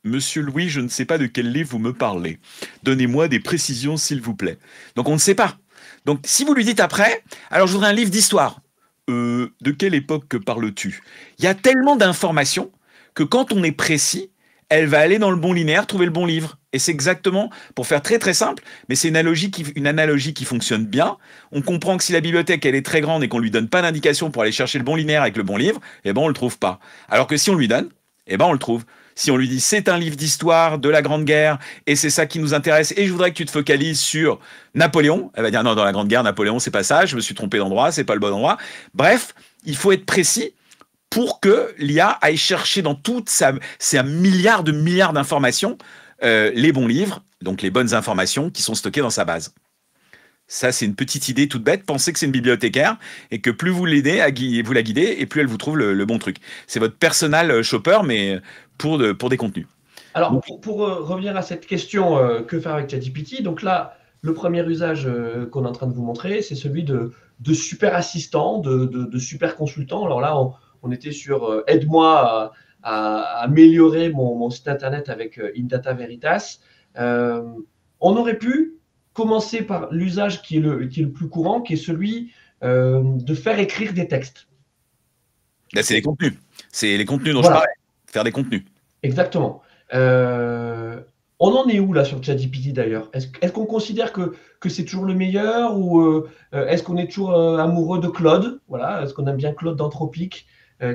Monsieur Louis, je ne sais pas de quel livre vous me parlez. Donnez-moi des précisions, s'il vous plaît. Donc, on ne sait pas. Donc, si vous lui dites après, alors je voudrais un livre d'histoire. De quelle époque parles-tu? Il y a tellement d'informations que quand on est précis, elle va aller dans le bon linéaire, trouver le bon livre. Et c'est exactement, pour faire très très simple, mais c'est une analogie qui fonctionne bien. On comprend que si la bibliothèque elle est très grande et qu'on lui donne pas d'indication pour aller chercher le bon linéaire avec le bon livre, eh ben on le trouve pas. Alors que si on lui donne, eh ben on le trouve. Si on lui dit c'est un livre d'histoire de la Grande Guerre et c'est ça qui nous intéresse et je voudrais que tu te focalises sur Napoléon, elle va dire non, dans la Grande Guerre, Napoléon, c'est pas ça, je me suis trompé d'endroit, c'est pas le bon endroit. Bref, il faut être précis pour que l'IA aille chercher dans toutes ces milliards d'informations les bons livres, donc les bonnes informations qui sont stockées dans sa base. Ça, c'est une petite idée toute bête. Pensez que c'est une bibliothécaire et que plus vous l'aidez, vous la guidez et plus elle vous trouve le bon truc. C'est votre personal shopper, mais pour des contenus. Alors, pour revenir à cette question, que faire avec ChatGPT? Donc là, le premier usage qu'on est en train de vous montrer, c'est celui de super assistant, de super consultant. Alors là, on était sur aide-moi à améliorer mon site internet avec Indata Veritas. On aurait pu commencer par l'usage qui est le plus courant, qui est celui de faire écrire des textes. Là, c'est les contenus. C'est les contenus dont Voilà. je parlais. Faire des contenus. Exactement. On en est où là sur ChatGPT d'ailleurs? Est-ce qu'on considère que c'est toujours le meilleur ou est-ce qu'on est toujours amoureux de Claude? Voilà, est-ce qu'on aime bien Claude d'Anthropic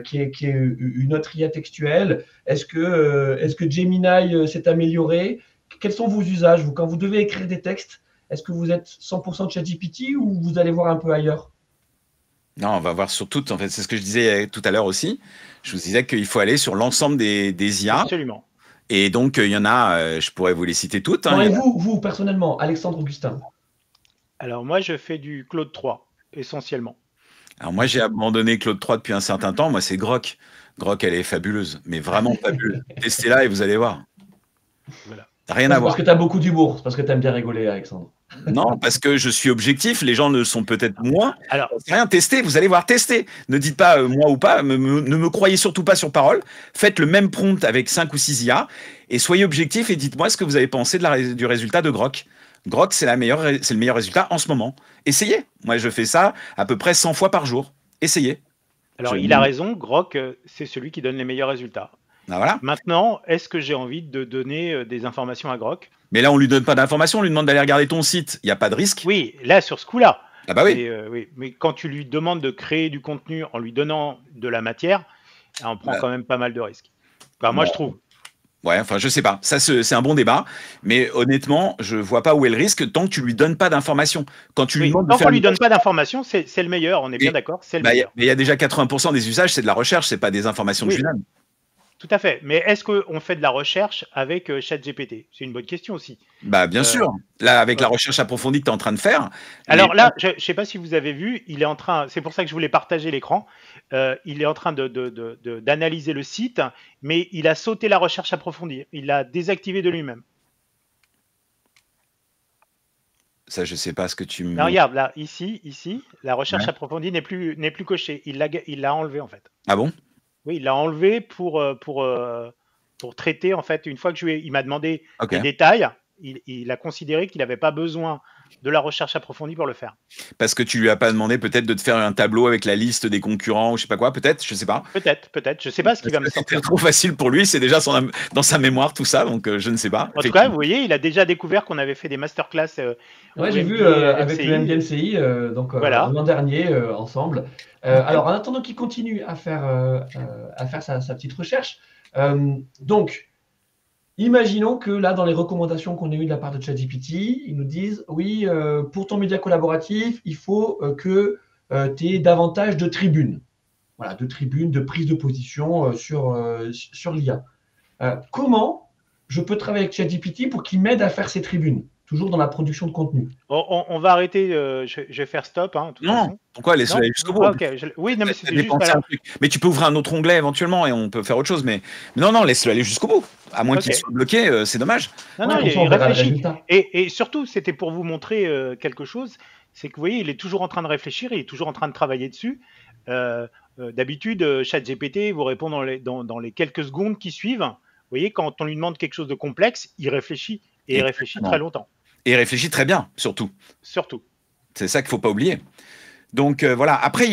qui est une autre IA textuelle? Est-ce que Gemini s'est amélioré? Quels sont vos usages, vous, quand vous devez écrire des textes? Est-ce que vous êtes 100% ChatGPT ou vous allez voir un peu ailleurs? Non, on va voir sur toutes. En fait, c'est ce que je disais tout à l'heure aussi. Je vous disais qu'il faut aller sur l'ensemble des IA. Absolument. Et donc, il y en a, je pourrais vous les citer toutes. Non, Hein. et vous, personnellement, Alexandre Augustin? Alors moi, je fais du Claude 3, essentiellement. Alors moi, j'ai abandonné Claude 3 depuis un certain temps. Moi, c'est Grok. Grok, elle est fabuleuse, mais vraiment fabuleuse. Testez-la et vous allez voir. Voilà. Rien C'est à voir. parce que tu as beaucoup d'humour, c'est parce que tu aimes bien rigoler, Alexandre. Non, parce que je suis objectif. Les gens ne le sont peut-être moins. Alors, C'est rien, testez, vous allez voir, testez. Ne dites pas moi ou pas, ne me croyez surtout pas sur parole. Faites le même prompt avec 5 ou 6 IA et soyez objectif et dites-moi ce que vous avez pensé du résultat de Grok. Grok, c'est le meilleur résultat en ce moment. Essayez. Moi, je fais ça à peu près 100 fois par jour. Essayez. alors il a raison, Grok, c'est celui qui donne les meilleurs résultats. Ah, voilà. Maintenant, est-ce que j'ai envie de donner des informations à Grok? Mais là, on lui donne pas d'informations, on lui demande d'aller regarder ton site. Il n'y a pas de risque. Oui, là, sur ce coup-là. Ah bah oui. Oui. Mais quand tu lui demandes de créer du contenu en lui donnant de la matière, on prend quand même pas mal de risques. Enfin, moi, je trouve. Ouais, enfin, je sais pas. Ça, c'est un bon débat. Mais honnêtement, je vois pas où est le risque tant que tu lui donnes pas d'informations. Quand tu lui demandes de tant faire qu'on lui donne pas d'informations, c'est le meilleur. On est bien d'accord, c'est le meilleur. Mais il y a déjà 80% des usages, c'est de la recherche, c'est pas des informations que je lui donne. Tout à fait. Mais est-ce qu'on fait de la recherche avec ChatGPT? C'est une bonne question aussi. Bah, bien sûr. Là, avec la recherche approfondie que tu es en train de faire. Alors là, je ne sais pas si vous avez vu, il est en train, c'est pour ça que je voulais partager l'écran, il est en train d'analyser le site, mais il a sauté la recherche approfondie. Il l'a désactivé de lui-même. Ça, je sais pas ce que tu me. Non, regarde, là, ici, la recherche approfondie n'est plus cochée. Il l'a enlevé, en fait. Ah bon? Oui, il l'a enlevé pour traiter, en fait, une fois que il m'a demandé des détails, il a considéré qu'il n'avait pas besoin de la recherche approfondie pour le faire. Parce que tu lui as pas demandé peut-être de te faire un tableau avec la liste des concurrents ou je sais pas quoi, peut-être, je sais pas. Peut-être, je sais pas ce qui va me sortir. C'est trop facile pour lui, c'est déjà dans sa mémoire tout ça, donc je ne sais pas. En tout cas, vous voyez, il a déjà découvert qu'on avait fait des masterclass. Ouais, j'ai vu avec le MDMCI, donc voilà. l'an dernier ensemble. Alors, en attendant qu'il continue à faire sa petite recherche, donc, imaginons que là, dans les recommandations qu'on a eues de la part de ChatGPT, ils nous disent, oui, pour ton média collaboratif, il faut que tu aies davantage de tribunes. Voilà, de tribunes, de prise de position sur l'IA. Comment je peux travailler avec ChatGPT pour qu'il m'aide à faire ces tribunes, toujours dans la production de contenu? On va arrêter, je vais faire stop. Hein, de toute façon. Pourquoi laisse-le aller jusqu'au bout? Oui, non, mais c'était juste un truc. Mais tu peux ouvrir un autre onglet éventuellement et on peut faire autre chose. Mais non, laisse-le aller jusqu'au bout. À moins qu'il soit bloqué, c'est dommage. Non, il réfléchit. Et surtout, c'était pour vous montrer quelque chose. C'est que vous voyez, il est toujours en train de réfléchir, il est toujours en train de travailler dessus. D'habitude, ChatGPT vous répond dans les quelques secondes qui suivent. Vous voyez, quand on lui demande quelque chose de complexe, il réfléchit. Et il réfléchit très longtemps. Et il réfléchit très bien, surtout. Surtout. C'est ça qu'il ne faut pas oublier. Donc voilà. Après,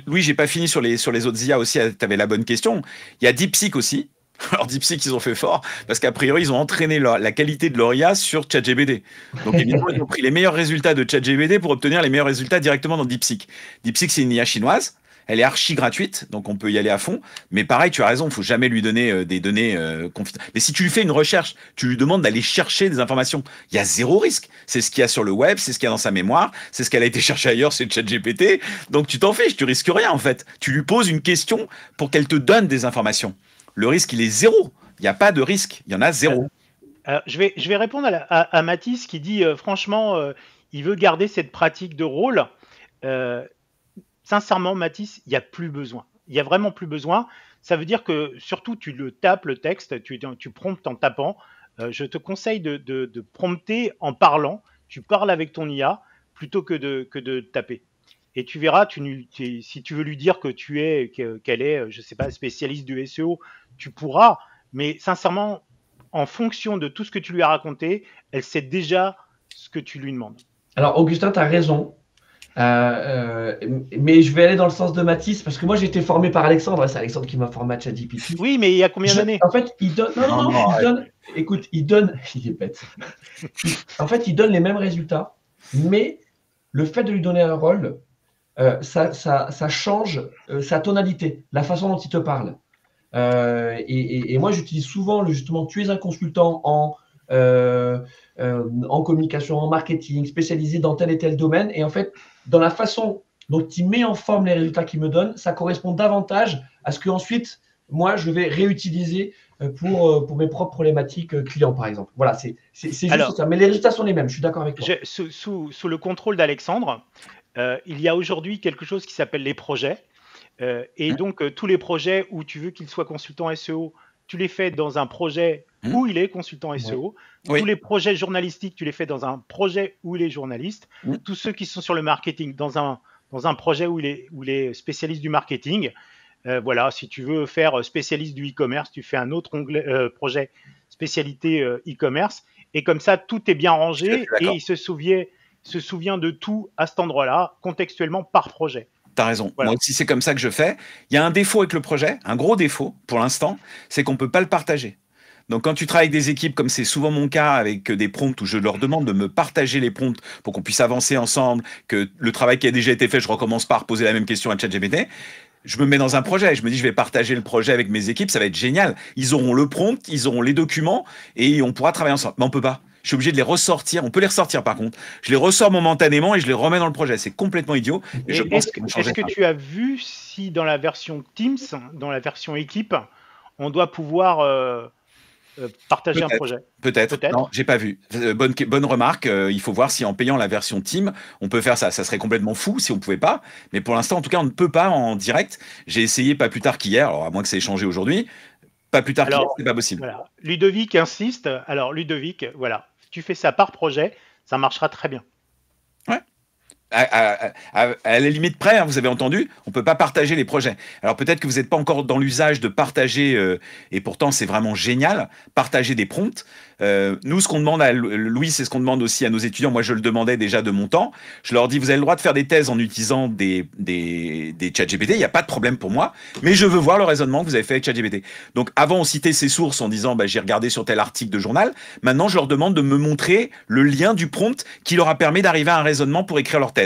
Louis, j'ai pas fini sur les autres IA aussi. Tu avais la bonne question. Il y a DeepSeek aussi. Alors DeepSeek, ils ont fait fort parce qu'a priori, ils ont entraîné la qualité de leur IA sur ChatGPT. Donc évidemment, ils ont pris les meilleurs résultats de ChatGPT pour obtenir les meilleurs résultats directement dans DeepSeek. DeepSeek, c'est une IA chinoise. Elle est archi gratuite, donc on peut y aller à fond. Mais pareil, tu as raison, il faut jamais lui donner des données confidentielles. Mais si tu lui fais une recherche, tu lui demandes d'aller chercher des informations. Il y a zéro risque. C'est ce qu'il y a sur le web, c'est ce qu'il y a dans sa mémoire, c'est ce qu'elle a été chercher ailleurs, c'est ChatGPT. Donc tu t'en fiches, tu risques rien en fait. Tu lui poses une question pour qu'elle te donne des informations. Le risque, il est zéro. Il n'y a pas de risque, il y en a zéro. Je vais répondre à Mathis qui dit franchement, il veut garder cette pratique de rôle. Sincèrement, Mathis, il n'y a plus besoin. Il n'y a vraiment plus besoin. Ça veut dire que surtout, tu le tapes le texte, tu promptes en tapant. Je te conseille de prompter en parlant. Tu parles avec ton IA plutôt que de taper. Et tu verras, si tu veux lui dire qu'elle est, je sais pas, spécialiste du SEO, tu pourras. Mais sincèrement, en fonction de tout ce que tu lui as raconté, elle sait déjà ce que tu lui demandes. Alors, Augustin, tu as raison. Mais je vais aller dans le sens de Mathis parce que moi j'ai été formé par Alexandre. C'est Alexandre qui m'a formé à ChatGPT. Oui, mais il y a combien d'années? En fait, il donne. Non, il donne. Écoute, il donne. Il est bête. En fait, il donne les mêmes résultats, mais le fait de lui donner un rôle, ça change sa tonalité, la façon dont il te parle. Et moi, j'utilise souvent justement, tu es un consultant en communication, en marketing, spécialisé dans tel et tel domaine. Et en fait, dans la façon dont il met en forme les résultats qu'il me donne, ça correspond davantage à ce que ensuite, moi, je vais réutiliser pour mes propres problématiques clients, par exemple. Voilà, c'est juste ça. Mais les résultats sont les mêmes, je suis d'accord avec toi. Sous le contrôle d'Alexandre, il y a aujourd'hui quelque chose qui s'appelle les projets. Et donc, tous les projets où tu veux qu'il soit consultant SEO, tu les fais dans un projet où il est consultant SEO. Oui. Tous les projets journalistiques, tu les fais dans un projet où il est journaliste. Tous ceux qui sont sur le marketing, dans un projet où il est spécialiste du marketing. Voilà, si tu veux faire spécialiste du e-commerce, tu fais un autre projet spécialité e-commerce. Et comme ça, tout est bien rangé et il se souvient de tout à cet endroit-là, contextuellement par projet. T'as raison. Voilà. Moi aussi, c'est comme ça que je fais. Il y a un défaut avec le projet, un gros défaut pour l'instant, c'est qu'on ne peut pas le partager. Donc, quand tu travailles avec des équipes, comme c'est souvent mon cas avec des prompts où je leur demande de me partager les prompts pour qu'on puisse avancer ensemble, que le travail qui a déjà été fait, je recommence pas à reposer la même question à ChatGPT. Je me mets dans un projet, je me dis je vais partager le projet avec mes équipes, ça va être génial. Ils auront le prompt, ils auront les documents et on pourra travailler ensemble. Mais on peut pas. Je suis obligé de les ressortir. On peut les ressortir par contre. Je les ressors momentanément et je les remets dans le projet. C'est complètement idiot. Est-ce que tu as vu si dans la version Teams, dans la version équipe, on doit pouvoir partager un projet? Peut-être. Non, j'ai pas vu. Bonne remarque. Il faut voir si en payant la version Team, on peut faire ça. Ça serait complètement fou si on pouvait pas. Mais pour l'instant, en tout cas, on ne peut pas en direct. J'ai essayé pas plus tard qu'hier. Alors à moins que ça ait changé aujourd'hui. Pas plus tard qu'hier, c'est pas possible. Voilà. Ludovic insiste. Alors Ludovic, voilà. Si tu fais ça par projet, ça marchera très bien. Ouais. À la limite près, hein, vous avez entendu, on ne peut pas partager les projets. Alors peut-être que vous n'êtes pas encore dans l'usage de partager, et pourtant c'est vraiment génial, partager des prompts. Nous, ce qu'on demande à Louis, c'est ce qu'on demande aussi à nos étudiants. Moi, je le demandais déjà de mon temps. Je leur dis, vous avez le droit de faire des thèses en utilisant des ChatGPT, il n'y a pas de problème pour moi, mais je veux voir le raisonnement que vous avez fait avec ChatGPT. Donc avant, on citait ces sources en disant, bah, j'ai regardé sur tel article de journal. Maintenant, je leur demande de me montrer le lien du prompt qui leur a permis d'arriver à un raisonnement pour écrire leur thèse.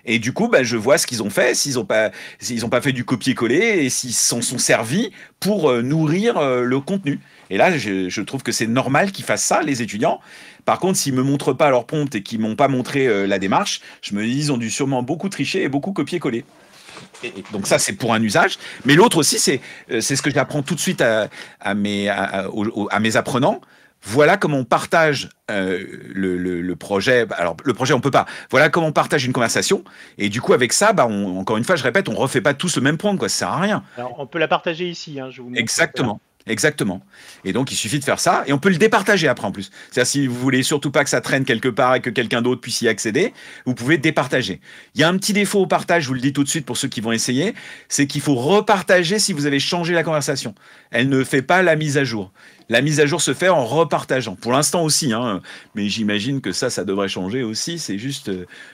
Et du coup, bah, je vois ce qu'ils ont fait, s'ils n'ont pas fait du copier-coller et s'ils s'en sont servis pour nourrir le contenu. Et là, je trouve que c'est normal qu'ils fassent ça, les étudiants. Par contre, s'ils ne me montrent pas leur prompt et qu'ils ne m'ont pas montré la démarche, je me dis ils ont dû sûrement beaucoup tricher et beaucoup copier-coller. Et donc ça, c'est pour un usage. Mais l'autre aussi, c'est ce que j'apprends tout de suite à mes apprenants. Voilà comment on partage le projet. Alors, le projet, on peut pas. Voilà comment on partage une conversation. Et du coup, avec ça, bah, encore une fois, je répète, on refait pas tous le même prompt, quoi. Ça sert à rien. Alors, on peut la partager ici. Hein, je vous montre. Exactement. Exactement. Et donc, il suffit de faire ça. Et on peut le départager après, en plus. C'est-à-dire, si vous voulez surtout pas que ça traîne quelque part et que quelqu'un d'autre puisse y accéder, vous pouvez départager. Il y a un petit défaut au partage, je vous le dis tout de suite pour ceux qui vont essayer, c'est qu'il faut repartager si vous avez changé la conversation. Elle ne fait pas la mise à jour. La mise à jour se fait en repartageant. Pour l'instant aussi, hein, mais j'imagine que ça devrait changer aussi. C'est juste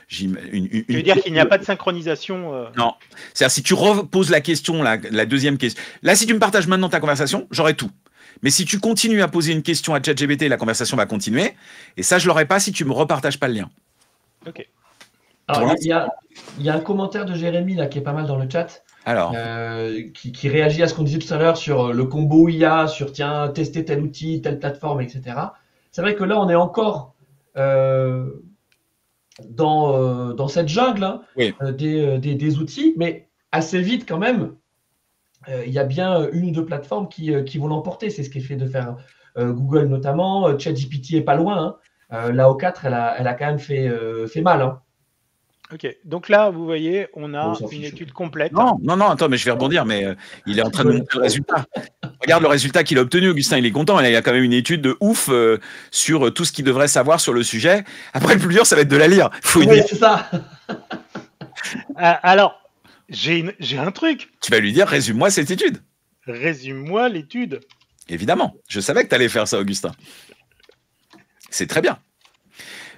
Tu veux dire qu'il n'y a pas de synchronisation Non. C'est-à-dire, si tu reposes la question, la deuxième question. Là, si tu me partages maintenant ta conversation, j'aurai tout. Mais si tu continues à poser une question à ChatGPT, la conversation va continuer. Et ça, je l'aurai pas si tu me repartages pas le lien. Ok. Alors, il y a un commentaire de Jérémy là, qui est pas mal dans le chat. Alors, qui réagit à ce qu'on disait tout à l'heure sur le combo IA, sur tiens, tester tel outil, telle plateforme, etc. C'est vrai que là, on est encore dans cette jungle hein, oui. des outils, mais assez vite quand même, il y a bien une ou deux plateformes qui vont l'emporter. C'est ce qui est fait de faire Google notamment. ChatGPT est pas loin. Hein. La O4, elle a quand même fait mal. Hein. Ok, donc là, vous voyez, on a une étude complète. Non, attends, mais je vais rebondir, mais il est en train de montrer le résultat. Regarde le résultat qu'il a obtenu, Augustin, il est content. Il a quand même une étude de ouf sur tout ce qu'il devrait savoir sur le sujet. Après, le plus dur, ça va être de la lire. Oui, c'est ça. Alors, j'ai un truc. Tu vas lui dire, résume-moi cette étude. Résume-moi l'étude. Évidemment, je savais que tu allais faire ça, Augustin. C'est très bien.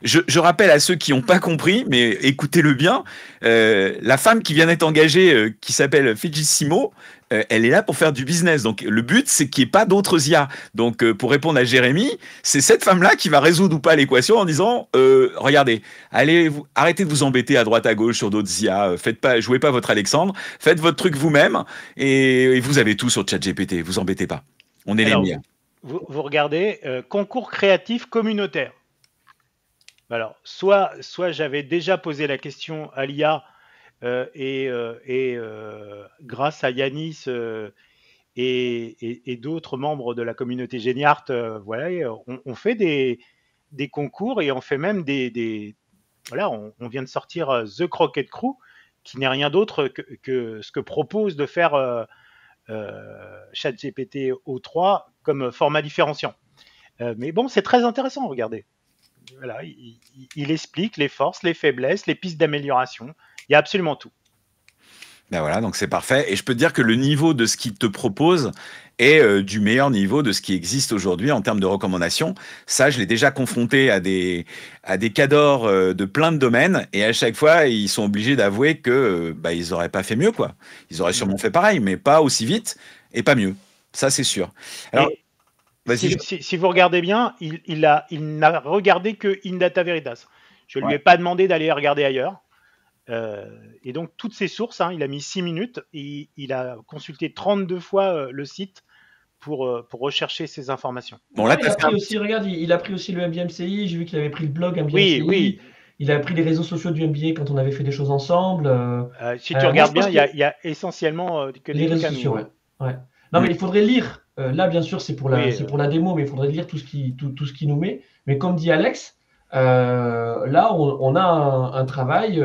je rappelle à ceux qui n'ont pas compris, mais écoutez-le bien, la femme qui vient d'être engagée, qui s'appelle Fijissimo, elle est là pour faire du business. Donc le but, c'est qu'il n'y ait pas d'autres IA. Donc pour répondre à Jérémy, c'est cette femme-là qui va résoudre ou pas l'équation en disant regardez, arrêtez de vous embêter à droite à gauche sur d'autres IA, jouez pas votre Alexandre, faites votre truc vous-même et vous avez tout sur ChatGPT, vous embêtez pas. On est les meilleurs. Vous regardez concours créatif communautaire. Alors, soit j'avais déjà posé la question à l'IA grâce à Yanis et d'autres membres de la communauté Geniart, voilà, on fait des concours et on fait même voilà, on vient de sortir The Croquette Crew, qui n'est rien d'autre que ce que propose de faire ChatGPT O3 comme format différenciant. Mais bon, c'est très intéressant, regardez. Voilà, il explique les forces, les faiblesses, les pistes d'amélioration. Il y a absolument tout. Ben voilà, donc c'est parfait. Et je peux te dire que le niveau de ce qu'il te propose est du meilleur niveau de ce qui existe aujourd'hui en termes de recommandations. Ça, je l'ai déjà confronté à des cadors de plein de domaines. Et à chaque fois, ils sont obligés d'avouer que ils n'auraient pas fait mieux, quoi. Ils auraient sûrement fait pareil, mais pas aussi vite et pas mieux. Ça, c'est sûr. Alors, si vous regardez bien, il n'a regardé que In Data Veritas. Je ne lui ai pas demandé d'aller regarder ailleurs. Et donc, toutes ces sources, il a mis 6 minutes et il a consulté 32 fois le site pour rechercher ces informations. Bon, là, il a pris aussi, regarde, il a pris aussi le MBA-MCI. J'ai vu qu'il avait pris le blog MBA-MCI. Oui. Il a pris les réseaux sociaux du MBA quand on avait fait des choses ensemble. Si tu regardes bien, il y a essentiellement que des réseaux sociaux. Ouais. Non, mais il faudrait lire. Là, bien sûr, c'est pour la démo, mais il faudrait lire tout ce qui nous met. Mais comme dit Alex, là, on a un travail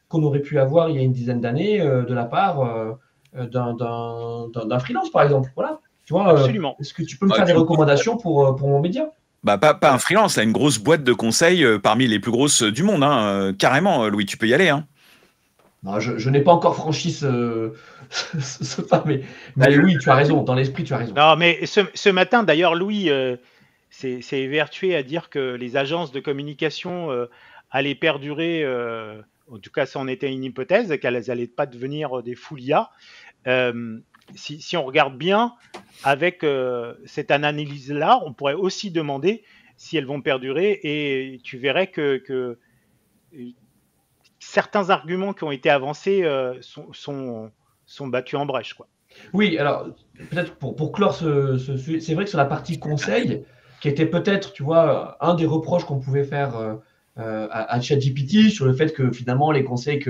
qu'on aurait pu avoir il y a une dizaine d'années de la part d'un freelance, par exemple. Voilà. Tu vois, absolument. Est-ce que tu peux me faire des recommandations pour mon média? Pas un freelance, là, une grosse boîte de conseils parmi les plus grosses du monde. Carrément, Louis, tu peux y aller. Non, je n'ai pas encore franchi ce pas, mais oui, tu as raison. Dans l'esprit, tu as raison. Non, mais ce matin, d'ailleurs, Louis s'est évertué à dire que les agences de communication allaient perdurer. En tout cas, ça en était une hypothèse, qu'elles n'allaient pas devenir des foulias. Si on regarde bien, avec cette analyse-là, on pourrait aussi demander si elles vont perdurer, et tu verrais que certains arguments qui ont été avancés sont battus en brèche, quoi. Oui, alors peut-être pour clore c'est vrai que sur la partie conseil, qui était peut-être, tu vois, un des reproches qu'on pouvait faire à ChatGPT sur le fait que finalement les conseils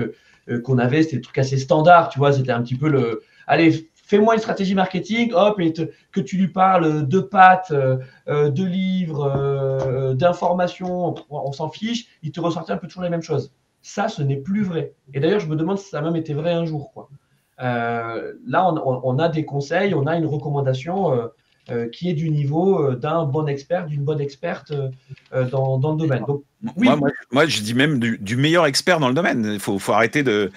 qu'on avait, c'était des trucs assez standards, tu vois, c'était un petit peu allez, fais-moi une stratégie marketing, hop, et que tu lui parles de pattes, de livres, d'informations, on s'en fiche, il te ressortait un peu toujours les mêmes choses. Ça, ce n'est plus vrai. Et d'ailleurs, je me demande si ça a même été vrai un jour, quoi. Là, on a des conseils, on a une recommandation qui est du niveau d'un bon expert, d'une bonne experte dans le domaine. Donc, oui. Moi, je dis même du meilleur expert dans le domaine. Il faut arrêter de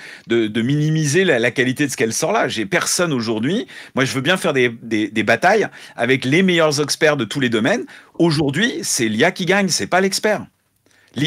minimiser la qualité de ce qu'elle sort là. J'ai personne aujourd'hui. Moi, je veux bien faire des batailles avec les meilleurs experts de tous les domaines. Aujourd'hui, c'est l'IA qui gagne, c'est pas l'expert.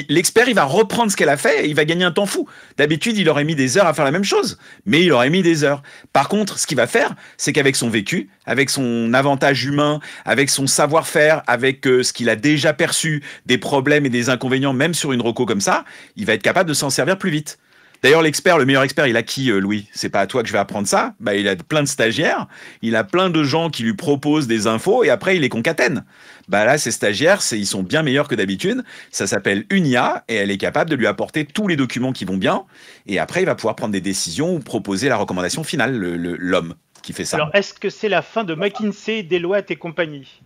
L'expert, il va reprendre ce qu'elle a fait et il va gagner un temps fou. D'habitude, il aurait mis des heures à faire la même chose, mais il aurait mis des heures. Par contre, ce qu'il va faire, c'est qu'avec son vécu, avec son avantage humain, avec son savoir-faire, avec ce qu'il a déjà perçu, des problèmes et des inconvénients, même sur une reco comme ça, il va être capable de s'en servir plus vite. D'ailleurs, le meilleur expert, il a qui, Louis? C'est pas à toi que je vais apprendre ça. Il a plein de stagiaires, il a plein de gens qui lui proposent des infos et après, il les concatène. Là, ces stagiaires, ils sont bien meilleurs que d'habitude. Ça s'appelle une IA et elle est capable de lui apporter tous les documents qui vont bien. Et après, il va pouvoir prendre des décisions ou proposer la recommandation finale, l'homme qui fait ça. Alors, est-ce que c'est la fin de McKinsey, Deloitte et compagnie?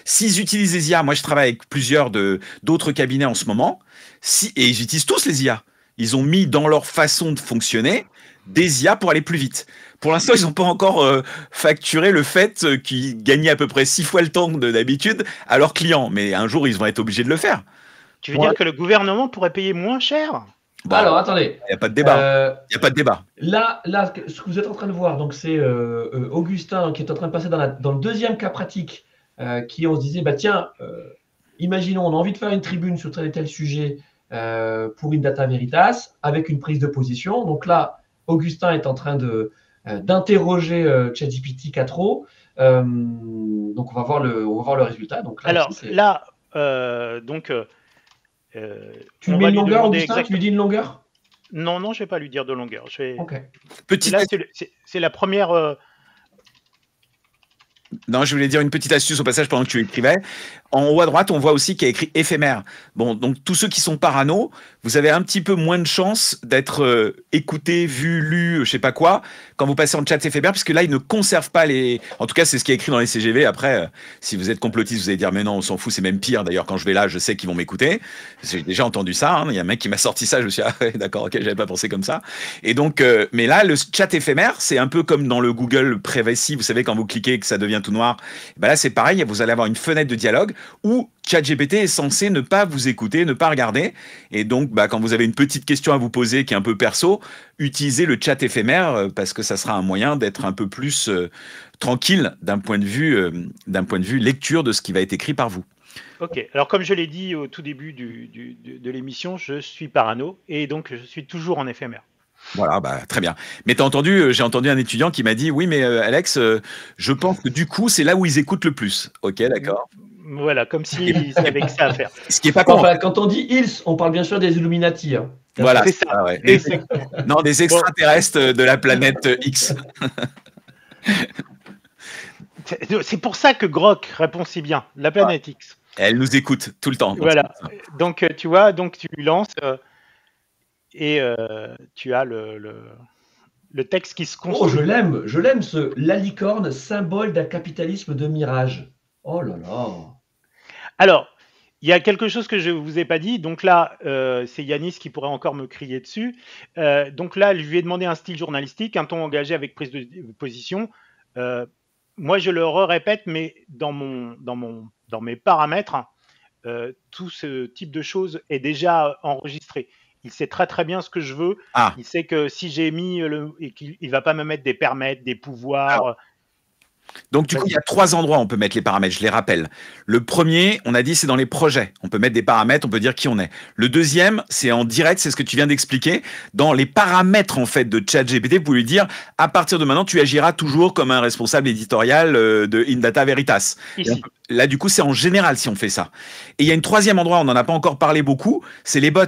S'ils utilisent les IA, moi je travaille avec plusieurs d'autres cabinets en ce moment, et ils utilisent tous les IA. Ils ont mis dans leur façon de fonctionner des IA pour aller plus vite. Pour l'instant, ils n'ont pas encore facturé le fait qu'ils gagnaient à peu près 6 fois le temps d'habitude à leurs clients. Mais un jour, ils vont être obligés de le faire. Tu veux dire que le gouvernement pourrait payer moins cher? Alors, attendez. Il n'y a pas de débat. Il n'y a pas de débat. Là, ce que vous êtes en train de voir, donc c'est Augustin qui est en train de passer dans le deuxième cas pratique qui, on se disait, tiens, imaginons, on a envie de faire une tribune sur tel et tel sujet pour In Data Veritas avec une prise de position. Donc là, Augustin est en train d'interroger ChatGPT 4o. Donc on va voir le résultat. Donc là, Alors aussi, là, tu lui on mets va une lui longueur, demander Augustin, tu lui dis une longueur? Non, non, je vais pas lui dire de longueur. Ok. Petite Là, c'est la première. Non, je voulais dire une petite astuce au passage pendant que tu écrivais. En haut à droite, on voit aussi qu'il y a écrit éphémère. Bon, donc tous ceux qui sont parano, vous avez un petit peu moins de chances d'être écouté, vu, lu, je sais pas quoi, quand vous passez en chat éphémère, puisque là, ils ne conservent pas les. En tout cas, c'est ce qui est écrit dans les CGV. Après, si vous êtes complotiste, vous allez dire, mais non, on s'en fout, c'est même pire. D'ailleurs, quand je vais là, je sais qu'ils vont m'écouter. J'ai déjà entendu ça. Hein. Il y a un mec qui m'a sorti ça. Je me suis dit, ah ouais, d'accord, ok, j'avais pas pensé comme ça. Et donc, mais là, le chat éphémère, c'est un peu comme dans le Google Privacy. Vous savez, quand vous cliquez et que ça devient tout noir, ben là, c'est pareil. Vous allez avoir une fenêtre de dialogue où ChatGPT est censé ne pas vous écouter, ne pas regarder. Et donc, bah, quand vous avez une petite question à vous poser qui est un peu perso, utilisez le chat éphémère parce que ça sera un moyen d'être un peu plus tranquille d'un point de vue lecture de ce qui va être écrit par vous. Ok, alors comme je l'ai dit au tout début de l'émission, je suis parano et donc je suis toujours en éphémère. Voilà, bah, très bien. Mais t'as entendu, j'ai entendu un étudiant qui m'a dit, oui, mais Alex, je pense que du coup, c'est là où ils écoutent le plus. Ok, d'accord. Voilà, comme s'ils avaient que ça à faire. Ce qui est pas con. Enfin, quand on dit ils, on parle bien sûr des Illuminati. Hein. Voilà, c'est ça. Ah ouais. Exactement. Non, des extraterrestres de la planète X. C'est pour ça que Grok répond si bien, la planète X. Elle nous écoute tout le temps. Voilà. Donc tu vois, donc tu lances et tu as le texte qui se construit. Oh, je l'aime la licorne, symbole d'un capitalisme de mirage. Oh là là. Alors, il y a quelque chose que je ne vous ai pas dit. Donc là, c'est Yanis qui pourrait encore me crier dessus. Donc là, je lui ai demandé un style journalistique, un ton engagé avec prise de position. Moi, je le répète, mais dans mes paramètres, tout ce type de choses est déjà enregistré. Il sait très très bien ce que je veux. Ah. Il sait que si j'ai mis et qu'il ne va pas me mettre des permets, des pouvoirs. Alors. Donc, du coup, il y a 3 endroits où on peut mettre les paramètres, je les rappelle. Le premier, on a dit, c'est dans les projets. On peut mettre des paramètres, on peut dire qui on est. Le deuxième, c'est en direct, c'est ce que tu viens d'expliquer. Dans les paramètres, en fait, de ChatGPT, vous pouvez lui dire, à partir de maintenant, tu agiras toujours comme un responsable éditorial de In Data Veritas. Ici. Là, du coup, c'est en général si on fait ça. Et il y a un troisième endroit, on n'en a pas encore parlé beaucoup, c'est les bots.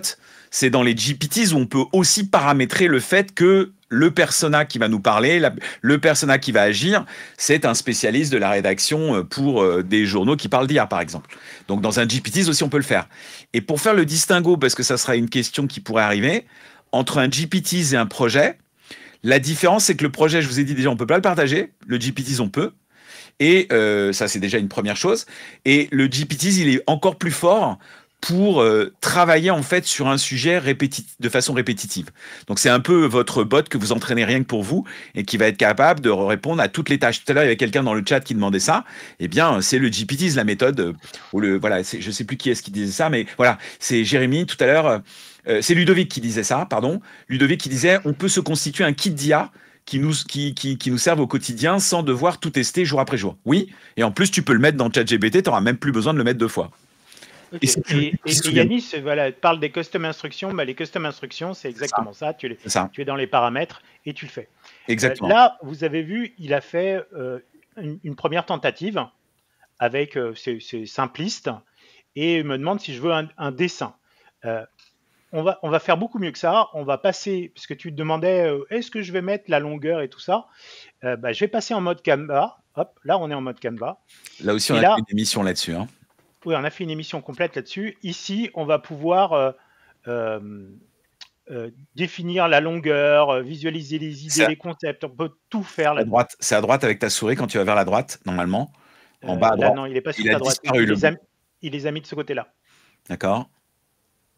C'est dans les GPTs où on peut aussi paramétrer le fait que le persona qui va nous parler, le persona qui va agir, c'est un spécialiste de la rédaction pour des journaux qui parlent d'IA, par exemple. Donc, dans un GPTs aussi, on peut le faire. Et pour faire le distinguo, parce que ça sera une question qui pourrait arriver, entre un GPTs et un projet, la différence, c'est que le projet, je vous ai dit déjà, on ne peut pas le partager. Le GPTs, on peut. Et ça, c'est déjà une première chose. Et le GPTs, il est encore plus fort pour travailler en fait sur un sujet de façon répétitive. Donc c'est un peu votre bot que vous entraînez rien que pour vous et qui va être capable de répondre à toutes les tâches. Tout à l'heure, il y avait quelqu'un dans le chat qui demandait ça. Eh bien, c'est le GPTs, la méthode. Voilà, je sais plus qui est-ce qui disait ça, mais voilà, c'est Jérémy tout à l'heure. C'est Ludovic qui disait ça, pardon. Ludovic qui disait, on peut se constituer un kit d'IA qui nous servent au quotidien sans devoir tout tester jour après jour. Oui, et en plus, tu peux le mettre dans ChatGPT, tu n'auras même plus besoin de le mettre 2 fois. Okay. Et Yanis parle des custom instructions. Les custom instructions, c'est exactement ça. Tu es dans les paramètres et tu le fais. Exactement. Là, vous avez vu, il a fait une première tentative avec c'est simpliste et il me demande si je veux un dessin. On va faire beaucoup mieux que ça. On va passer, parce que tu te demandais est-ce que je vais mettre la longueur et tout ça. Je vais passer en mode Canva. Hop, là, on est en mode Canva. Là aussi, on a fait une émission là-dessus. Hein. Oui, on a fait une émission complète là-dessus. Ici, on va pouvoir définir la longueur, visualiser les idées, les concepts. On peut tout faire là. C'est à droite avec ta souris quand tu vas vers la droite, normalement. En bas à droite. Là, non, il n'est pas sur ta droite. Il les a mis de ce côté-là. D'accord.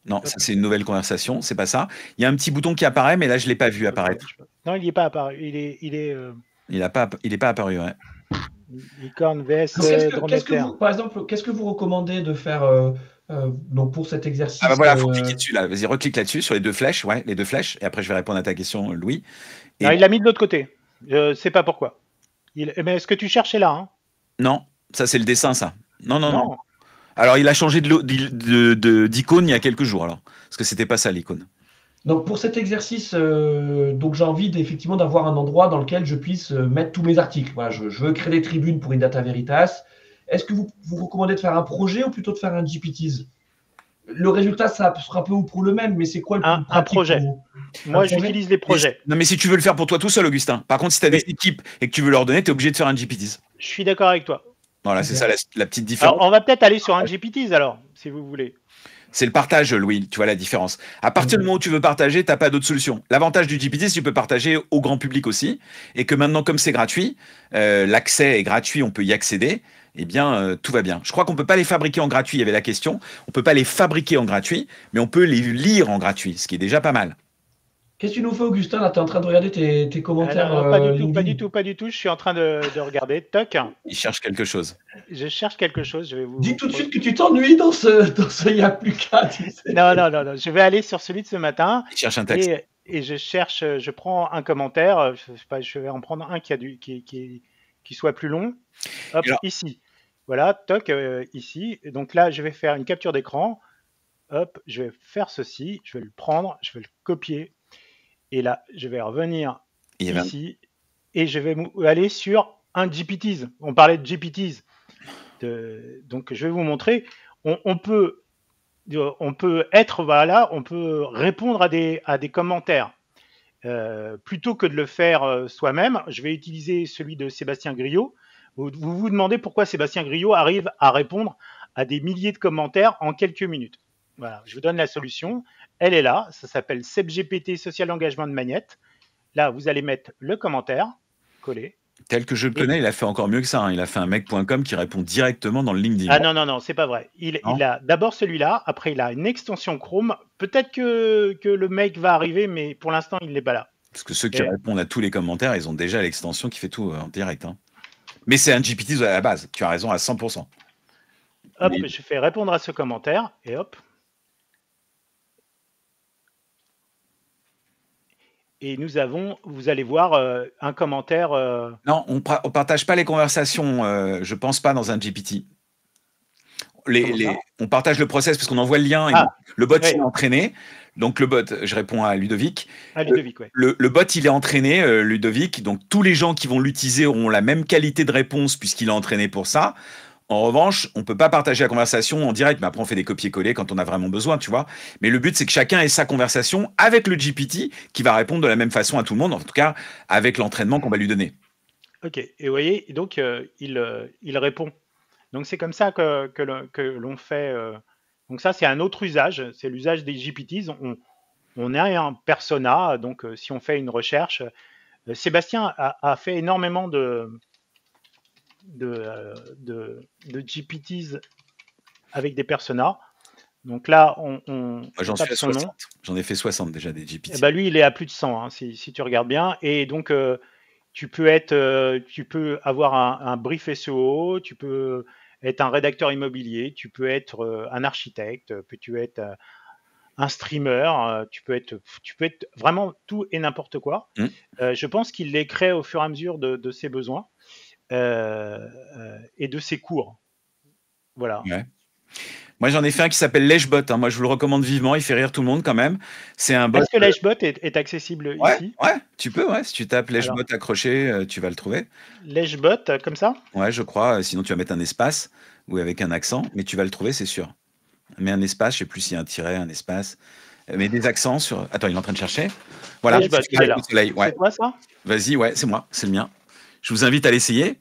Non, ça c'est une nouvelle conversation, c'est pas ça. Il y a un petit bouton qui apparaît, mais là je l'ai pas vu apparaître. Non, il n'y est pas apparu. Il est pas apparu, ouais. Licorne VS dromadaire. Par exemple, qu'est-ce que vous recommandez de faire donc pour cet exercice? Ah bah voilà, faut cliquer dessus là. Vas-y, reclique là-dessus sur les 2 flèches, ouais, les 2 flèches, et après je vais répondre à ta question, Louis. Non, il l'a mis de l'autre côté. Je sais pas pourquoi. Mais est-ce que tu cherchais là hein? Non, ça c'est le dessin, ça. Non. Alors, il a changé d'icône il y a quelques jours, alors. Parce que c'était pas ça, l'icône. Donc pour cet exercice, donc j'ai envie effectivement d'avoir un endroit dans lequel je puisse mettre tous mes articles. Voilà, je veux créer des tribunes pour une Data Veritas. Est-ce que vous recommandez de faire un projet ou plutôt de faire un GPTs? Le résultat, ça sera peu ou prou le même, mais c'est quoi le plus pratique Un projet. pour vous? Moi, j'utilise les projets. Non, mais si tu veux le faire pour toi tout seul, Augustin. Par contre, si tu as des équipes et que tu veux leur donner, tu es obligé de faire un GPTs. Je suis d'accord avec toi. Voilà, Ok. c'est ça la petite différence. Alors, on va peut-être aller sur un GPTs alors, si vous voulez. C'est le partage, Louis, tu vois la différence. À partir du moment où tu veux partager, tu n'as pas d'autre solution. L'avantage du GPT, c'est que tu peux partager au grand public aussi, et que maintenant, comme c'est gratuit, l'accès est gratuit, on peut y accéder, eh bien, tout va bien. Je crois qu'on ne peut pas les fabriquer en gratuit, il y avait la question. On ne peut pas les fabriquer en gratuit, mais on peut les lire en gratuit, ce qui est déjà pas mal. Qu'est-ce que tu nous fais, Augustin? Là, tu es en train de regarder tes commentaires. Non, pas du tout, LinkedIn. pas du tout, pas du tout. Je suis en train de regarder. Toc. Il cherche quelque chose. Je cherche quelque chose. Je vais vous. Dis tout de suite que tu t'ennuies dans ce Il n'y a plus qu'à. Tu sais. Non. Je vais aller sur celui de ce matin. Il cherche un texte. Et je prends un commentaire. Je sais pas, je vais en prendre un qui soit plus long. Hop, Alors, ici. Voilà, toc, ici. Et donc là, je vais faire une capture d'écran. Hop, je vais faire ceci. Je vais le prendre, je vais le copier. Et là, je vais revenir ici. Et je vais aller sur un GPTs. On parlait de GPTs. Donc, je vais vous montrer. On peut être, voilà, on peut répondre à des commentaires. Plutôt que de le faire soi-même, je vais utiliser celui de Sébastien Griot. Vous vous demandez pourquoi Sébastien Griot arrive à répondre à des milliers de commentaires en quelques minutes. Voilà, je vous donne la solution. Elle est là, ça s'appelle SEBGPT Social Engagement de Magnette. Là, vous allez mettre le commentaire, coller. Tel que je le connais, il a fait encore mieux que ça. Hein. Il a fait un mec.com qui répond directement dans le LinkedIn. Ah non, c'est pas vrai. Il a d'abord celui-là, après il a une extension Chrome. Peut-être que le mec va arriver, mais pour l'instant, il n'est pas là. Parce que ceux qui répondent à tous les commentaires, ils ont déjà l'extension qui fait tout en direct. Hein. Mais c'est un GPT à la base. Tu as raison à 100%. Hop, je fais répondre à ce commentaire et hop. Et vous allez voir un commentaire. Non, on partage pas les conversations, je pense pas dans un GPT. On partage le process parce qu'on envoie le lien. Et le bot il est entraîné. Donc le bot, je réponds à Ludovic. Ouais. Le bot il est entraîné, Ludovic. Donc tous les gens qui vont l'utiliser auront la même qualité de réponse puisqu'il est entraîné pour ça. En revanche, on peut pas partager la conversation en direct, mais après on fait des copier-coller quand on a vraiment besoin, tu vois. Mais le but, c'est que chacun ait sa conversation avec le GPT qui va répondre de la même façon à tout le monde, en tout cas avec l'entraînement qu'on va lui donner. Ok, et vous voyez, donc il répond. Donc c'est comme ça que l'on fait. Donc ça, c'est un autre usage, c'est l'usage des GPTs. On a un persona, donc si on fait une recherche, Sébastien a fait énormément de GPTs avec des personas. Donc là, Moi, j'en suis à 60. J'en ai fait 60 déjà des GPT. Et bah lui, il est à plus de 100, hein, si tu regardes bien. Et donc, tu peux avoir un brief SEO, tu peux être un rédacteur immobilier, tu peux être un architecte, tu peux être un streamer, tu peux être vraiment tout et n'importe quoi. Je pense qu'il les crée au fur et à mesure de ses besoins. Et de ses cours. Voilà. Ouais. Moi, j'en ai fait un qui s'appelle Lèchebot. Hein. Moi, je vous le recommande vivement. Il fait rire tout le monde quand même. C'est un bot. Est-ce que Lèchebot est accessible ici? Ouais, tu peux. Ouais. Si tu tapes Lèchebot accroché, tu vas le trouver. Lèchebot, comme ça? Ouais, je crois. Sinon, tu vas mettre un espace ou avec un accent, mais tu vas le trouver, c'est sûr. Mets un espace. Je sais plus s'il y a un tiret, un espace. Mets des accents sur. Attends, il est en train de chercher. Voilà. Lèchebot, il est là. Ouais. C'est quoi ça? Vas-y, ouais, c'est moi, c'est le mien. Je vous invite à l'essayer.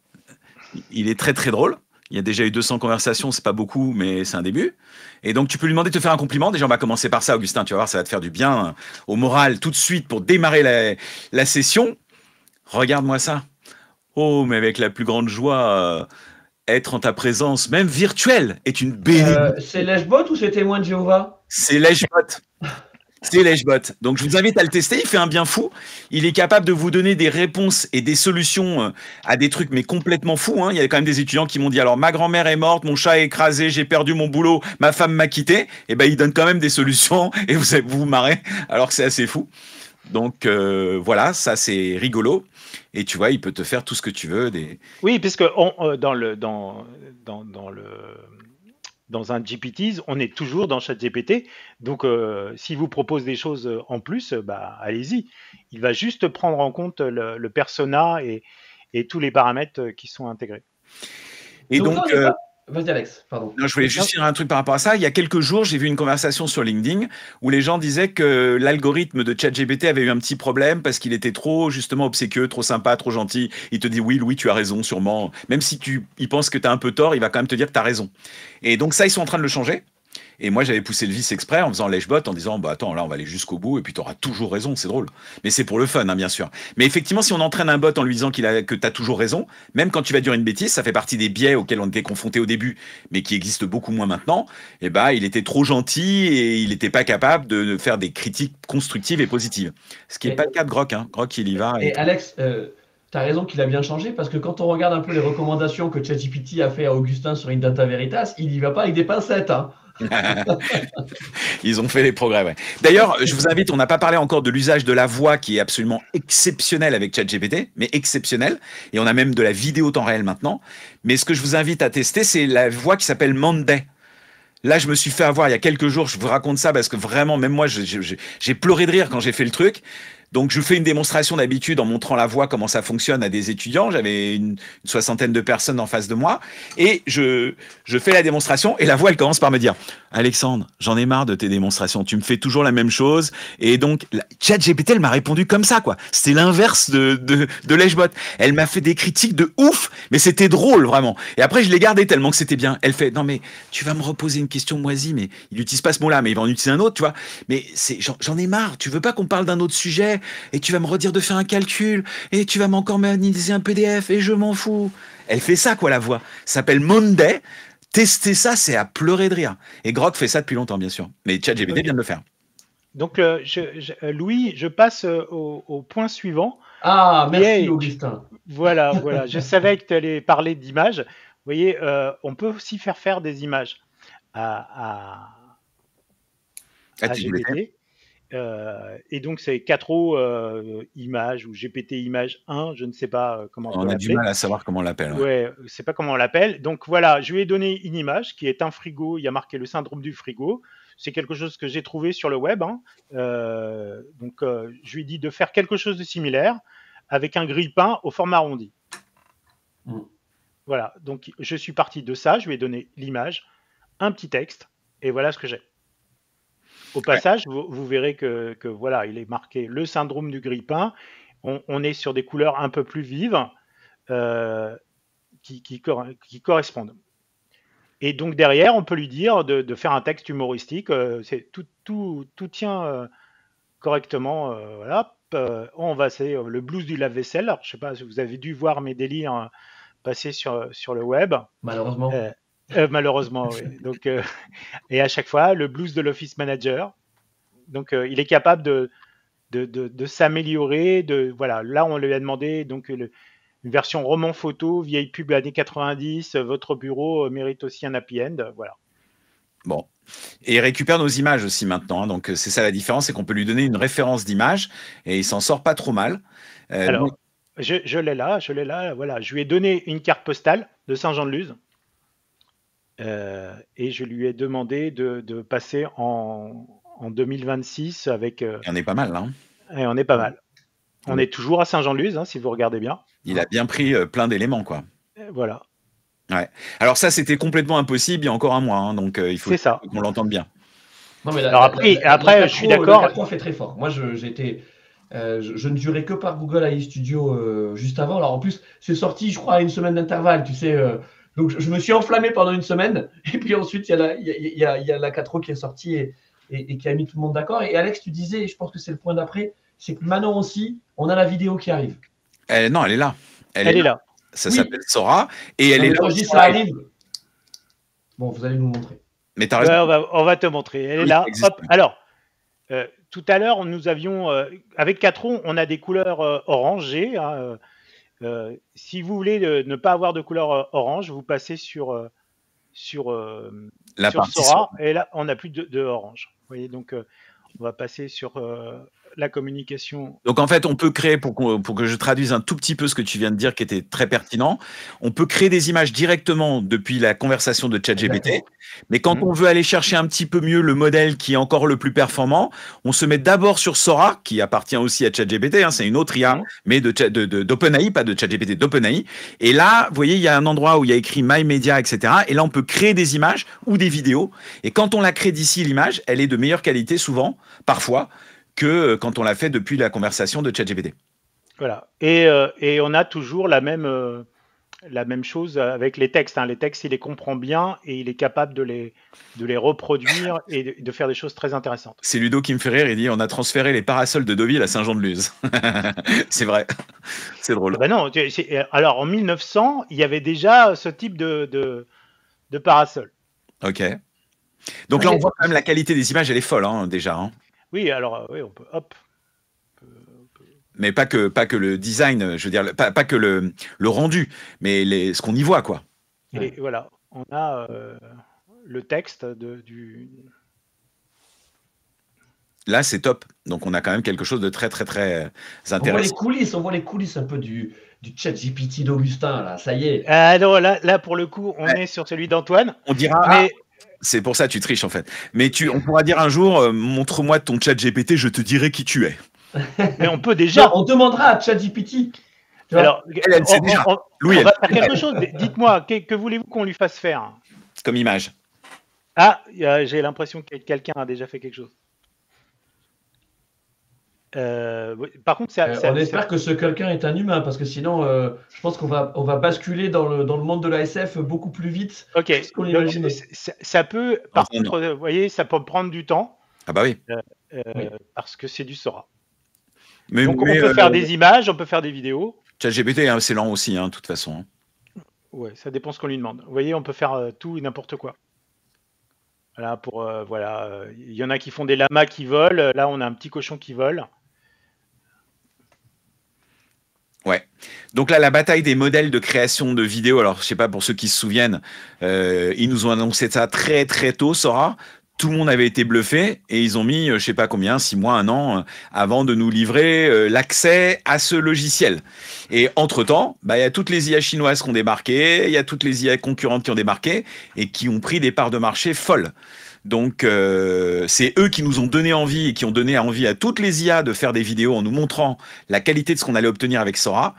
Il est très très drôle. Il y a déjà eu 200 conversations, c'est pas beaucoup, mais c'est un début. Et donc tu peux lui demander de te faire un compliment. Déjà, on va commencer par ça, Augustin. Tu vas voir, ça va te faire du bien au moral tout de suite pour démarrer la session. Regarde-moi ça. Oh, mais avec la plus grande joie, être en ta présence, même virtuelle, est une bénédiction. C'est Lèchebot ou c'est Témoin de Jéhovah? C'est Lèchebot. C'est Lèchebot. Donc, je vous invite à le tester. Il fait un bien fou. Il est capable de vous donner des réponses et des solutions à des trucs, mais complètement fous. Hein. Il y a quand même des étudiants qui m'ont dit, alors, ma grand-mère est morte, mon chat est écrasé, j'ai perdu mon boulot, ma femme m'a quitté. Et ben, il donne quand même des solutions et vous vous marrez, alors que c'est assez fou. Donc, voilà, ça, c'est rigolo. Et tu vois, il peut te faire tout ce que tu veux. Oui, puisque dans un GPTs, on est toujours dans ChatGPT. Donc, s'il vous propose des choses en plus, bah, allez-y. Il va juste prendre en compte le persona et tous les paramètres qui sont intégrés. Et Donc, donc, là, on est pas... Vas-y, Alex, pardon. non, je voulais juste dire un truc par rapport à ça. Il y a quelques jours, j'ai vu une conversation sur LinkedIn où les gens disaient que l'algorithme de ChatGPT avait eu un petit problème parce qu'il était trop, justement, obséquieux, trop sympa, trop gentil. Il te dit oui, Louis, tu as raison, sûrement. Même si il pense que tu as un peu tort, il va quand même te dire que tu as raison. Et donc ça, ils sont en train de le changer. Et moi, j'avais poussé le vice exprès en faisant lèche-bot, en disant, bah attends, là, on va aller jusqu'au bout, et puis tu auras toujours raison, c'est drôle. Mais c'est pour le fun, hein, bien sûr. Mais effectivement, si on entraîne un bot en lui disant que tu as toujours raison, même quand tu vas dire une bêtise, ça fait partie des biais auxquels on était confronté au début, mais qui existent beaucoup moins maintenant, et bah, il était trop gentil et il n'était pas capable de faire des critiques constructives et positives. Ce qui n'est pas le cas de Grok, hein. Grok, il y va. Et Alex, tu as raison qu'il a bien changé parce que quand on regarde un peu les recommandations que ChatGPT a fait à Augustin sur Indata Veritas, il n'y va pas avec des pincettes. Hein. Ils ont fait les progrès, ouais. D'ailleurs, je vous invite, on n'a pas parlé encore de l'usage de la voix qui est absolument exceptionnel avec ChatGPT, mais exceptionnel. Et on a même de la vidéo temps réel maintenant. Mais ce que je vous invite à tester, c'est la voix qui s'appelle Monday. Là, je me suis fait avoir il y a quelques jours, je vous raconte ça parce que vraiment, même moi, j'ai pleuré de rire quand j'ai fait le truc. Donc, je fais une démonstration d'habitude en montrant la voix, comment ça fonctionne à des étudiants. J'avais une soixantaine de personnes en face de moi. Et je fais la démonstration et la voix, elle commence par me dire « Alexandre, j'en ai marre de tes démonstrations. Tu me fais toujours la même chose. » Et donc, ChatGPT, elle m'a répondu comme ça, quoi. C'était l'inverse de Lèchebot. Elle m'a fait des critiques de ouf, mais c'était drôle, vraiment. Et après, je l'ai gardé tellement que c'était bien. Elle fait « Non, mais tu vas me reposer une question moisie, mais il n'utilise pas ce mot-là, mais il va en utiliser un autre, tu vois. Mais j'en ai marre. Tu veux pas qu'on parle d'un autre sujet et tu vas me redire de faire un calcul et tu vas m'encore m'analyser un PDF et je m'en fous. » Elle fait ça, quoi, la voix. Ça s'appelle Monday. Tester ça, c'est à pleurer de rire. Et Grok fait ça depuis longtemps, bien sûr. Mais ChatGPT vient de le faire. Donc, Louis, je passe au point suivant. Ah, merci Augustin. Voilà. Je savais que tu allais parler d'images. Vous voyez, on peut aussi faire des images à GPT. Et donc, c'est 4O images ou GPT image 1, je ne sais pas comment on peut l'appeler. On a du mal à savoir comment on l'appelle. Ouais, je ne sais pas comment on l'appelle. Donc voilà, je lui ai donné une image qui est un frigo. Il y a marqué le syndrome du frigo. C'est quelque chose que j'ai trouvé sur le web. Hein. Donc, je lui ai dit de faire quelque chose de similaire avec un grille-pain au format arrondi. Voilà, donc je suis parti de ça. Je lui ai donné l'image, un petit texte, et voilà ce que j'ai. Au passage, vous verrez que voilà, il est marqué le syndrome du grille-pain. On est sur des couleurs un peu plus vives qui correspondent. Et donc derrière, on peut lui dire de faire un texte humoristique. Tout tient correctement. Voilà. C'est le blues du lave-vaisselle. Alors, je sais pas si vous avez dû voir mes délires passer sur le web. Malheureusement. Malheureusement, oui. Donc, et à chaque fois, le blues de l'office manager. Donc, il est capable de s'améliorer. Voilà. Là, on lui a demandé donc une version roman photo, vieille pub années 90. Votre bureau mérite aussi un happy end. Voilà. Bon. Et il récupère nos images aussi maintenant. Hein. Donc, c'est ça la différence, c'est qu'on peut lui donner une référence d'image et il s'en sort pas trop mal. Alors, donc... je l'ai là. Voilà. Je lui ai donné une carte postale de Saint-Jean-de-Luz. Et je lui ai demandé de passer en 2026 avec. Et on est pas mal, là. Hein. Et on est pas mal. On est toujours à Saint-Jean-de-Luz, hein, si vous regardez bien. Il a bien pris plein d'éléments, quoi. Voilà. Ouais. Alors ça, c'était complètement impossible il y a encore un mois, hein, donc il faut qu'on l'entende bien. Non, mais alors après, je suis d'accord. Le 4 fait très fort. Moi, je ne jurais que par Google AI Studio juste avant. Alors en plus, c'est sorti, je crois, à une semaine d'intervalle, tu sais. Donc je me suis enflammé pendant une semaine. Et puis ensuite, il y a la 4O qui est sortie et qui a mis tout le monde d'accord. Et Alex, tu disais, et je pense que c'est le point d'après, c'est que maintenant aussi, on a la vidéo qui arrive. Non, elle est là. Elle est là. Ça s'appelle Sora. Et elle est là. Quand je dis ça arrive. Bon, vous allez nous montrer. Mais t'as raison. On va te montrer. Elle est là. Hop. Alors, tout à l'heure, nous avions, avec 4O, on a des couleurs orangées. Hein, si vous voulez ne pas avoir de couleur orange, vous passez sur Sora. Et là, on n'a plus de orange. Vous voyez, donc on va passer sur la communication. Donc en fait, on peut créer, pour que je traduise un tout petit peu ce que tu viens de dire qui était très pertinent, on peut créer des images directement depuis la conversation de ChatGPT, mais quand on veut aller chercher un petit peu mieux le modèle qui est encore le plus performant, on se met d'abord sur Sora, qui appartient aussi à ChatGPT, hein, c'est une autre IA, mais d'OpenAI, pas de ChatGPT, d'OpenAI. Et là, vous voyez, il y a un endroit où il y a écrit My Media, etc. Et là, on peut créer des images ou des vidéos. Et quand on la crée d'ici, l'image, elle est de meilleure qualité souvent, parfois, que quand on l'a fait depuis la conversation de ChatGPT. Voilà. Et on a toujours la même chose avec les textes. Hein. Les textes, il les comprend bien et il est capable de les reproduire et de faire des choses très intéressantes. C'est Ludo qui me fait rire, il dit on a transféré les parasols de Deauville à Saint-Jean-de-Luz. C'est vrai, c'est drôle. Ben non, alors en 1900, il y avait déjà ce type de parasol. Ok. Donc là, on voit quand même la qualité des images, elle est folle hein, déjà. Hein. Oui, alors oui, on peut, hop. Mais pas que le design, je veux dire, pas que le rendu, mais ce qu'on y voit, quoi. Et voilà, on a le texte du... Là, c'est top. Donc, on a quand même quelque chose de très, très, très intéressant. On voit les coulisses un peu du ChatGPT d'Augustin, là, ça y est. Ah non, là, pour le coup, on est sur celui d'Antoine. On dira... Mais... C'est pour ça que tu triches en fait. Mais on pourra dire un jour, montre-moi ton ChatGPT, je te dirai qui tu es. Mais on peut déjà. Non, on demandera à ChatGPT. Alors, elle sait déjà. Louis, on va faire quelque chose. Dites-moi, que voulez-vous qu'on lui fasse faire? Comme image. Ah, j'ai l'impression que quelqu'un a déjà fait quelque chose. Par contre, on espère que ce quelqu'un est un humain, parce que sinon, je pense qu'on va basculer dans le monde de la SF beaucoup plus vite que ce qu'on imaginait. Ça peut, par contre, vous voyez, ça peut prendre du temps. Ah bah oui. Oui. Parce que c'est du Sora. Mais, donc, on peut faire des images, on peut faire des vidéos. ChatGPT, hein, c'est lent aussi, hein, de toute façon. Ouais, ça dépend ce qu'on lui demande. Vous voyez, on peut faire tout et n'importe quoi. Voilà, voilà. Il y en a qui font des lamas qui volent. Là, on a un petit cochon qui vole. Ouais. Donc là, la bataille des modèles de création de vidéos, alors je sais pas pour ceux qui se souviennent, ils nous ont annoncé ça très très tôt, Sora. Tout le monde avait été bluffé et ils ont mis, je sais pas combien, 6 mois, 1 an, avant de nous livrer l'accès à ce logiciel. Et entre-temps, il y a toutes les IA chinoises qui ont débarqué, il y a toutes les IA concurrentes qui ont débarqué et qui ont pris des parts de marché folles. Donc, c'est eux qui nous ont donné envie et qui ont donné envie à toutes les IA de faire des vidéos en nous montrant la qualité de ce qu'on allait obtenir avec Sora.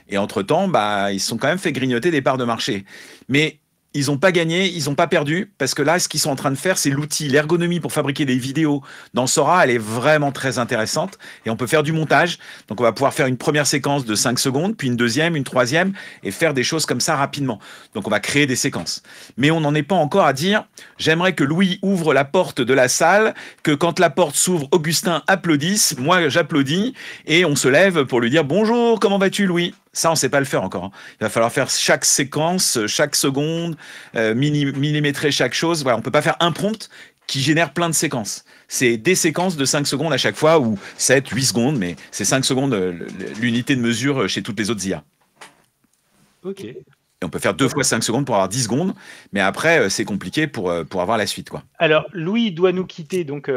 Et entre-temps, ils se sont quand même fait grignoter des parts de marché. Mais ils n'ont pas gagné, ils n'ont pas perdu, parce que là, ce qu'ils sont en train de faire, c'est l'outil, l'ergonomie pour fabriquer des vidéos dans Sora, elle est vraiment très intéressante, et on peut faire du montage. Donc on va pouvoir faire une première séquence de 5 secondes, puis une deuxième, une troisième, et faire des choses comme ça rapidement. Donc on va créer des séquences. Mais on n'en est pas encore à dire, j'aimerais que Louis ouvre la porte de la salle, que quand la porte s'ouvre, Augustin applaudisse, moi j'applaudis, et on se lève pour lui dire « Bonjour, comment vas-tu Louis ?» Ça, on ne sait pas le faire encore. Hein. Il va falloir faire chaque séquence, chaque seconde, millimétrer chaque chose. Voilà, on ne peut pas faire un prompt qui génère plein de séquences. C'est des séquences de 5 secondes à chaque fois, ou 7, 8 secondes, mais c'est 5 secondes l'unité de mesure chez toutes les autres IA. Ok. Et on peut faire 2 fois 5 secondes pour avoir 10 secondes, mais après, c'est compliqué pour avoir la suite, quoi. Alors, Louis doit nous quitter, donc...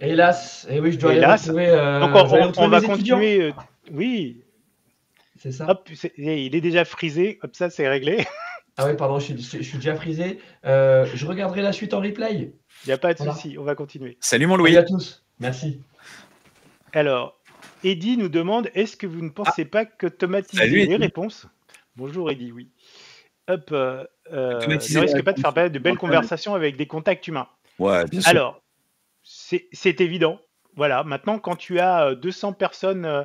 Hélas, et oui, je dois aller retrouver... donc, on va continuer... oui. C'est ça. Hop, il est déjà frisé. Hop, ça, c'est réglé. Ah oui, pardon, je suis déjà frisé. Je regarderai la suite en replay. Il n'y a pas de souci, on va continuer. Salut mon Louis. Salut à tous. Merci. Alors, Eddy nous demande, est-ce que vous ne pensez pas que automatiser les réponses... Bonjour Eddy, oui. Hop, ne risque pas de faire de belles conversations avec des contacts humains. Ouais, bien sûr. Alors, c'est évident. Voilà, maintenant, quand tu as 200 personnes...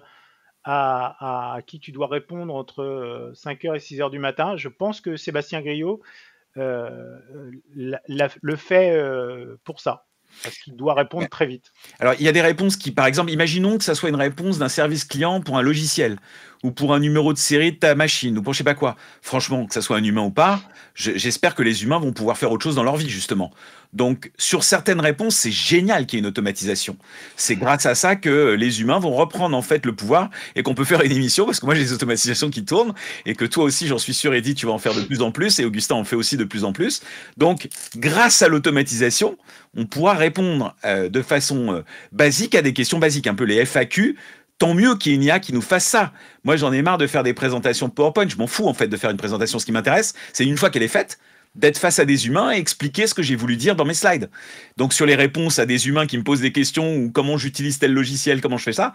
à qui tu dois répondre entre 5h et 6h du matin. Je pense que Sébastien Griot le fait pour ça, parce qu'il doit répondre très vite. Alors, il y a des réponses qui, par exemple, imaginons que ça soit une réponse d'un service client pour un logiciel, ou pour un numéro de série de ta machine, ou pour je sais pas quoi. Franchement, que ça soit un humain ou pas, j'espère que les humains vont pouvoir faire autre chose dans leur vie, justement. Donc, sur certaines réponses, c'est génial qu'il y ait une automatisation. C'est grâce à ça que les humains vont reprendre en fait le pouvoir et qu'on peut faire une émission, parce que moi j'ai des automatisations qui tournent, et que toi aussi, j'en suis sûr, Eddy, tu vas en faire de plus en plus, et Augustin en fait aussi de plus en plus. Donc, grâce à l'automatisation, on pourra répondre de façon basique à des questions basiques, un peu les FAQ. Tant mieux qu'il y ait une IA qui nous fasse ça. Moi, j'en ai marre de faire des présentations PowerPoint. Je m'en fous, en fait, de faire une présentation. Ce qui m'intéresse, c'est une fois qu'elle est faite, d'être face à des humains et expliquer ce que j'ai voulu dire dans mes slides. Donc, sur les réponses à des humains qui me posent des questions ou comment j'utilise tel logiciel, comment je fais ça,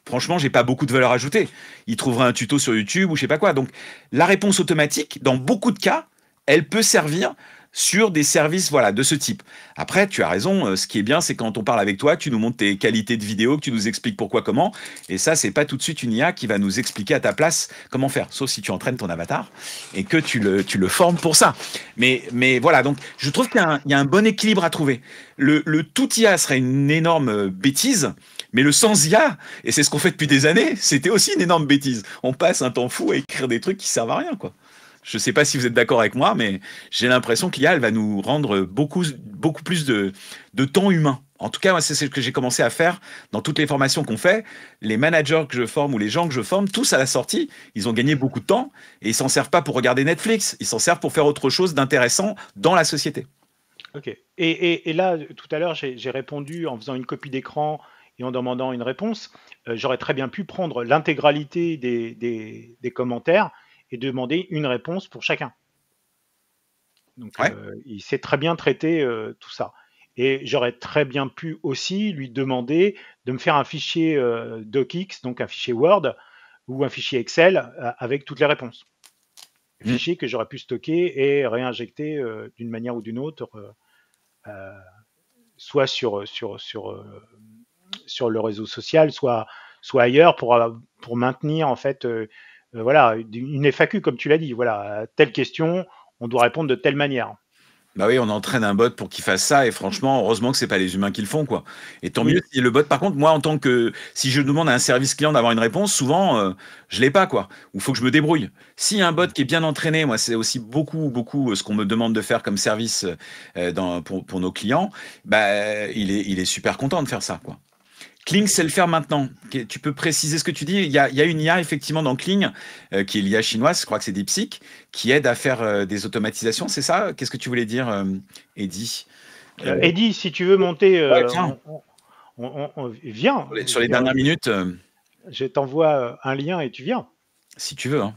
franchement, j'ai pas beaucoup de valeur ajoutée. Ils trouveraient un tuto sur YouTube ou je sais pas quoi. Donc, la réponse automatique, dans beaucoup de cas, elle peut servir sur des services voilà, de ce type. Après, tu as raison, ce qui est bien, c'est quand on parle avec toi, tu nous montres tes qualités de vidéo, que tu nous expliques pourquoi, comment, et ça, c'est pas tout de suite une IA qui va nous expliquer à ta place comment faire, sauf si tu entraînes ton avatar et que tu le formes pour ça. Mais voilà, donc je trouve qu'il y a un bon équilibre à trouver. Le tout IA serait une énorme bêtise, mais le sans IA, et c'est ce qu'on fait depuis des années, c'était aussi une énorme bêtise. On passe un temps fou à écrire des trucs qui servent à rien, quoi. Je ne sais pas si vous êtes d'accord avec moi, mais j'ai l'impression que l'IA, elle va nous rendre beaucoup plus de temps humain. En tout cas, moi, c'est ce que j'ai commencé à faire dans toutes les formations qu'on fait. Les managers que je forme ou les gens que je forme, tous à la sortie, ils ont gagné beaucoup de temps et ils s'en servent pas pour regarder Netflix. Ils s'en servent pour faire autre chose d'intéressant dans la société. Ok. Et là, tout à l'heure, j'ai répondu en faisant une copie d'écran et en demandant une réponse. J'aurais très bien pu prendre l'intégralité des commentaires et demander une réponse pour chacun. Donc, Ouais. il sait très bien traiter tout ça. Et j'aurais très bien pu aussi lui demander de me faire un fichier docx, donc un fichier Word ou un fichier Excel avec toutes les réponses. Fichier que j'aurais pu stocker et réinjecter d'une manière ou d'une autre, soit sur le réseau social, soit ailleurs pour maintenir en fait voilà, une FAQ comme tu l'as dit. Voilà, telle question, on doit répondre de telle manière. Bah oui, on entraîne un bot pour qu'il fasse ça et franchement, heureusement que c'est pas les humains qui le font quoi. Et tant mieux Oui. si le bot, par contre, moi en tant que si je demande à un service client d'avoir une réponse, souvent je l'ai pas quoi. Ou faut que je me débrouille. Si un bot qui est bien entraîné, moi c'est aussi beaucoup ce qu'on me demande de faire comme service pour nos clients, bah il est super content de faire ça quoi. Kling sait le faire maintenant. Tu peux préciser ce que tu dis. Il y a une IA effectivement dans Kling, qui est l'IA chinoise, je crois que c'est DeepSeek, qui aide à faire des automatisations, c'est ça? Qu'est-ce que tu voulais dire, Eddy? Eddy, si tu veux monter, Ouais, tiens, on viens. sur les dernières minutes, Je t'envoie un lien et tu viens. si tu veux. Hein.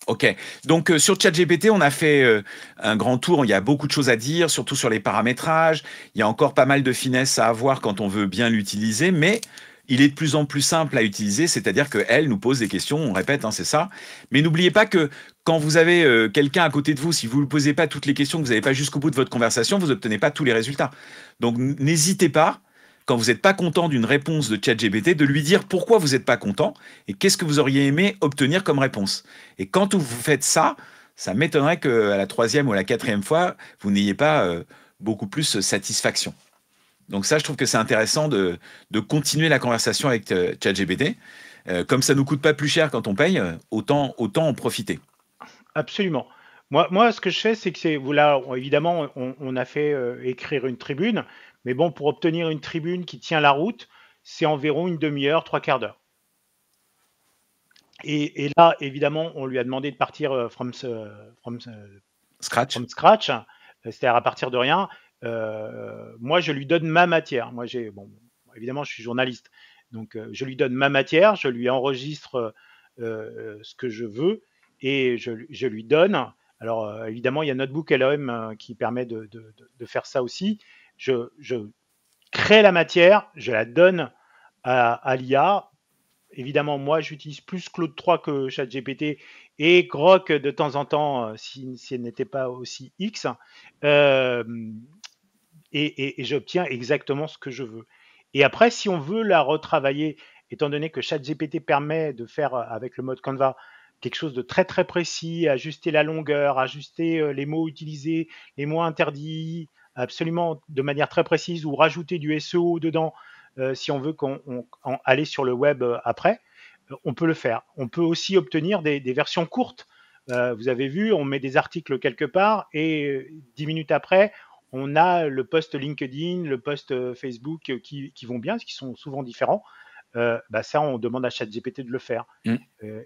Ok, donc sur ChatGPT, on a fait un grand tour. Il y a beaucoup de choses à dire, surtout sur les paramétrages. Il y a encore pas mal de finesses à avoir quand on veut bien l'utiliser, mais il est de plus en plus simple à utiliser, c'est-à-dire qu'elle nous pose des questions, on répète, hein, c'est ça. Mais n'oubliez pas que quand vous avez quelqu'un à côté de vous, si vous ne posez pas toutes les questions, que vous n'allez pas jusqu'au bout de votre conversation, vous n'obtenez pas tous les résultats. Donc n'hésitez pas, quand vous n'êtes pas content d'une réponse de ChatGPT, de lui dire pourquoi vous n'êtes pas content et qu'est-ce que vous auriez aimé obtenir comme réponse. Et quand vous faites ça, ça m'étonnerait qu'à la troisième ou à la quatrième fois, vous n'ayez pas beaucoup plus satisfaction. Donc ça, je trouve que c'est intéressant de continuer la conversation avec ChatGPT. Comme ça ne nous coûte pas plus cher quand on paye, autant en profiter. Absolument. Moi, ce que je fais, c'est que là, évidemment, on a fait écrire une tribune, mais bon, pour obtenir une tribune qui tient la route, c'est environ une demi-heure, trois quarts d'heure. Et là, évidemment, on lui a demandé de partir from Scratch. scratch, c'est-à-dire à partir de rien. Moi, je lui donne ma matière. Moi, évidemment, je suis journaliste, donc je lui donne ma matière, je lui enregistre ce que je veux et je lui donne. Alors, évidemment, il y a Notebook LM qui permet de faire ça aussi. Je crée la matière, je la donne à l'IA. Évidemment, moi, j'utilise plus Claude 3 que ChatGPT et Grok de temps en temps, si elle n'était pas aussi X. Euh, et j'obtiens exactement ce que je veux. Et après, si on veut la retravailler, étant donné que ChatGPT permet de faire avec le mode Canva quelque chose de très très précis, ajuster la longueur, ajuster les mots utilisés, les mots interdits, absolument de manière très précise, ou rajouter du SEO dedans si on veut aller sur le web après. on peut le faire. On peut aussi obtenir des versions courtes. Vous avez vu, on met des articles quelque part et 10 minutes après, on a le post LinkedIn, le post Facebook qui vont bien, qui sont souvent différents. Ça, on demande à ChatGPT de le faire.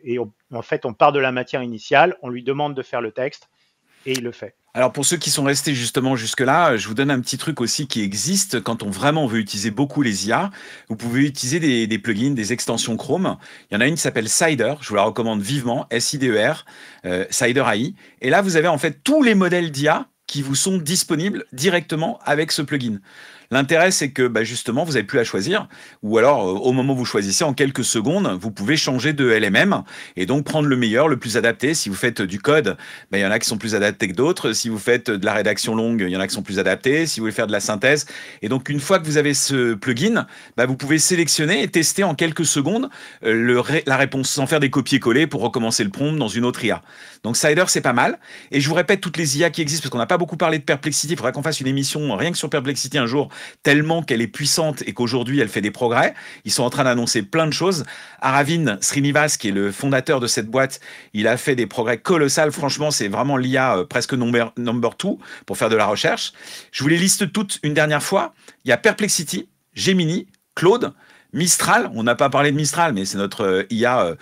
Et en fait, on part de la matière initiale, on lui demande de faire le texte et il le fait. Alors pour ceux qui sont restés justement jusque-là, je vous donne un petit truc aussi qui existe quand on vraiment veut utiliser beaucoup les IA. Vous pouvez utiliser des plugins, des extensions Chrome. Il y en a une qui s'appelle Cider, je vous la recommande vivement, S-I-D-E-R, Cider AI. Et là, vous avez en fait tous les modèles d'IA qui vous sont disponibles directement avec ce plugin. L'intérêt, c'est que justement, vous n'avez plus à choisir, ou alors au moment où vous choisissez, en quelques secondes, vous pouvez changer de LMM et donc prendre le meilleur, le plus adapté. Si vous faites du code, il y en a qui sont plus adaptés que d'autres. Si vous faites de la rédaction longue, il y en a qui sont plus adaptés. Si vous voulez faire de la synthèse, et donc une fois que vous avez ce plugin, vous pouvez sélectionner et tester en quelques secondes la réponse sans faire des copier-coller pour recommencer le prompt dans une autre IA. Donc Cider, c'est pas mal. Et je vous répète toutes les IA qui existent parce qu'on n'a pas beaucoup parlé de Perplexity. Il faudrait qu'on fasse une émission rien que sur Perplexity un jour, tellement qu'elle est puissante et qu'aujourd'hui elle fait des progrès. Ils sont en train d'annoncer plein de choses. Aravind Srinivas, qui est le fondateur de cette boîte, il a fait des progrès colossaux. Franchement, c'est vraiment l'IA presque number 2 pour faire de la recherche. Je vous les liste toutes une dernière fois. Il y a Perplexity, Gemini, Claude, Mistral, on n'a pas parlé de Mistral, mais c'est notre IA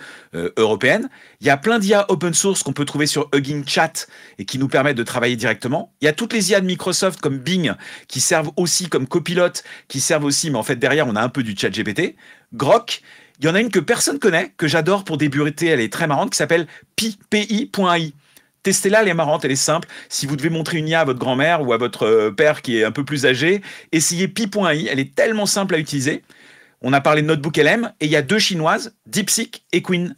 européenne. Il y a plein d'IA open source qu'on peut trouver sur Hugging Chat et qui nous permettent de travailler directement. Il y a toutes les IA de Microsoft comme Bing qui servent aussi comme copilote, qui servent aussi, mais en fait derrière on a un peu du chat GPT. Grok, il y en a une que personne connaît, que j'adore pour débuter, elle est très marrante, qui s'appelle pi.ai. Testez-la, elle est marrante, elle est simple. Si vous devez montrer une IA à votre grand-mère ou à votre père qui est un peu plus âgé, essayez pi.ai, elle est tellement simple à utiliser. On a parlé de Notebook LM et il y a 2 chinoises, DeepSeek et Quen,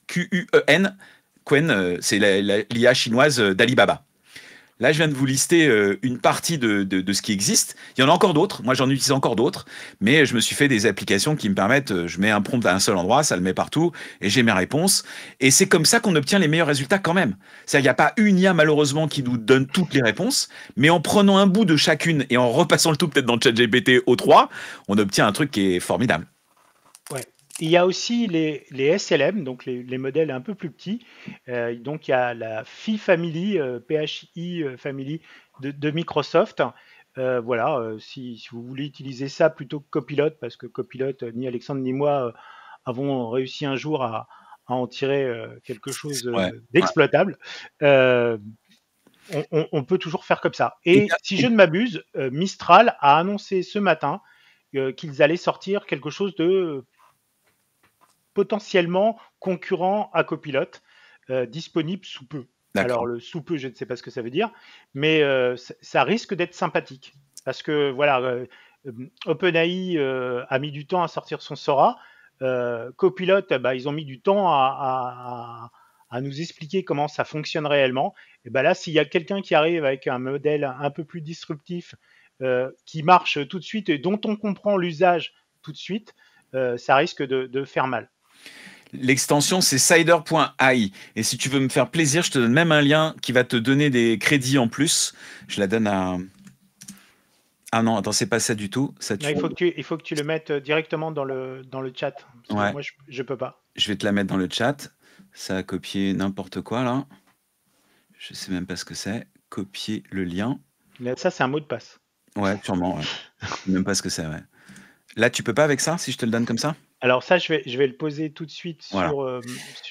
Q-U-E-N. Quen, c'est l'IA chinoise d'Alibaba. Là, je viens de vous lister une partie de ce qui existe. Il y en a encore d'autres. Moi, j'en utilise encore d'autres. Mais je me suis fait des applications qui me permettent, je mets un prompt à un seul endroit, ça le met partout, et j'ai mes réponses. Et c'est comme ça qu'on obtient les meilleurs résultats quand même. C'est-à-dire, il n'y a pas une IA, malheureusement, qui nous donne toutes les réponses. Mais en prenant un bout de chacune et en repassant le tout peut-être dans le ChatGPT O3, on obtient un truc qui est formidable. Ouais. Il y a aussi les SLM, donc les modèles un peu plus petits. Donc il y a la Phi Family, PHI Family de Microsoft. Si vous voulez utiliser ça plutôt que Copilot, parce que Copilot, ni Alexandre ni moi avons réussi un jour à en tirer quelque chose d'exploitable. On peut toujours faire comme ça. Et si je ne m'abuse, Mistral a annoncé ce matin qu'ils allaient sortir quelque chose de potentiellement concurrent à Copilot, disponible sous peu. Alors le sous peu, je ne sais pas ce que ça veut dire, mais ça risque d'être sympathique. Parce que voilà, OpenAI a mis du temps à sortir son Sora. Copilot, ils ont mis du temps à nous expliquer comment ça fonctionne réellement. Et là, s'il y a quelqu'un qui arrive avec un modèle un peu plus disruptif, qui marche tout de suite et dont on comprend l'usage tout de suite, ça risque de faire mal. L'extension, c'est cider.ai. Et si tu veux me faire plaisir, je te donne même un lien qui va te donner des crédits en plus. Je la donne à... Ah non, attends, c'est pas ça du tout. Ça, non, il faut que tu le mettes directement dans le chat. Ouais. Moi, je peux pas. Je vais te la mettre dans le chat. Ça a copié n'importe quoi, là. Je sais même pas ce que c'est. Copier le lien. Ça, c'est un mot de passe. Ouais, sûrement. Ouais. Je sais même pas ce que c'est, ouais. Là, tu peux pas avec ça, si je te le donne comme ça? Alors ça, je vais le poser tout de suite sur...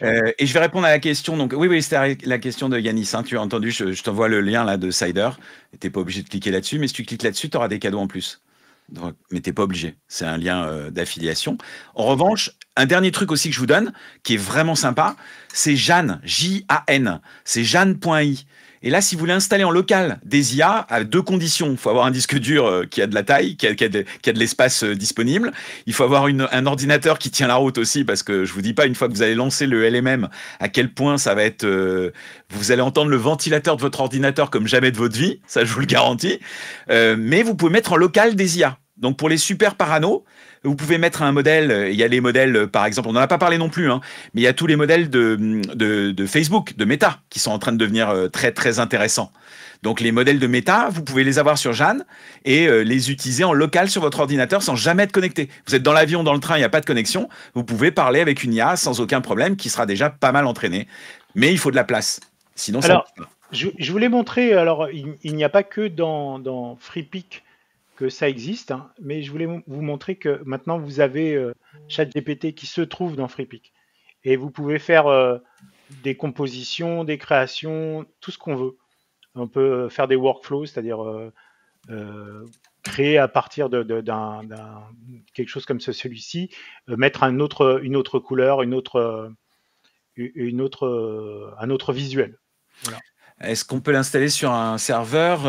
et je vais répondre à la question. Donc, oui, c'était la question de Yanis. Hein, tu as entendu, je t'envoie le lien là de Cider. Tu n'es pas obligé de cliquer là-dessus, mais si tu cliques là-dessus, tu auras des cadeaux en plus. Donc, mais tu n'es pas obligé. C'est un lien d'affiliation. En revanche, un dernier truc aussi que je vous donne, qui est vraiment sympa, c'est Jeanne, J-A-N. C'est Jeanne.ai. Et là, si vous voulez installer en local des IA, à 2 conditions. Il faut avoir un disque dur qui a de la taille, qui a de l'espace disponible. Il faut avoir un ordinateur qui tient la route aussi, parce que je vous dis pas, une fois que vous allez lancer le LMM, à quel point ça va être... vous allez entendre le ventilateur de votre ordinateur comme jamais de votre vie, ça je vous le garantis. Mais vous pouvez mettre en local des IA. Donc pour les super parano, Vous pouvez mettre un modèle, il y a les modèles, par exemple, on n'en a pas parlé non plus, hein, mais il y a tous les modèles de Facebook, de Meta, qui sont en train de devenir très, très intéressants. Donc les modèles de Meta, vous pouvez les avoir sur Jeanne et les utiliser en local sur votre ordinateur sans jamais être connecté. Vous êtes dans l'avion, dans le train, il n'y a pas de connexion, vous pouvez parler avec une IA sans aucun problème qui sera déjà pas mal entraînée. Mais il faut de la place. Sinon, ça... Alors, je voulais montrer, alors il n'y a pas que dans FreePic que ça existe, hein, mais je voulais vous montrer que maintenant vous avez ChatGPT qui se trouve dans FreePic. Et vous pouvez faire des compositions, des créations, tout ce qu'on veut. On peut faire des workflows, c'est-à-dire créer à partir d'un quelque chose comme celui-ci, mettre une autre couleur, un autre visuel. Voilà. Est-ce qu'on peut l'installer sur un serveur?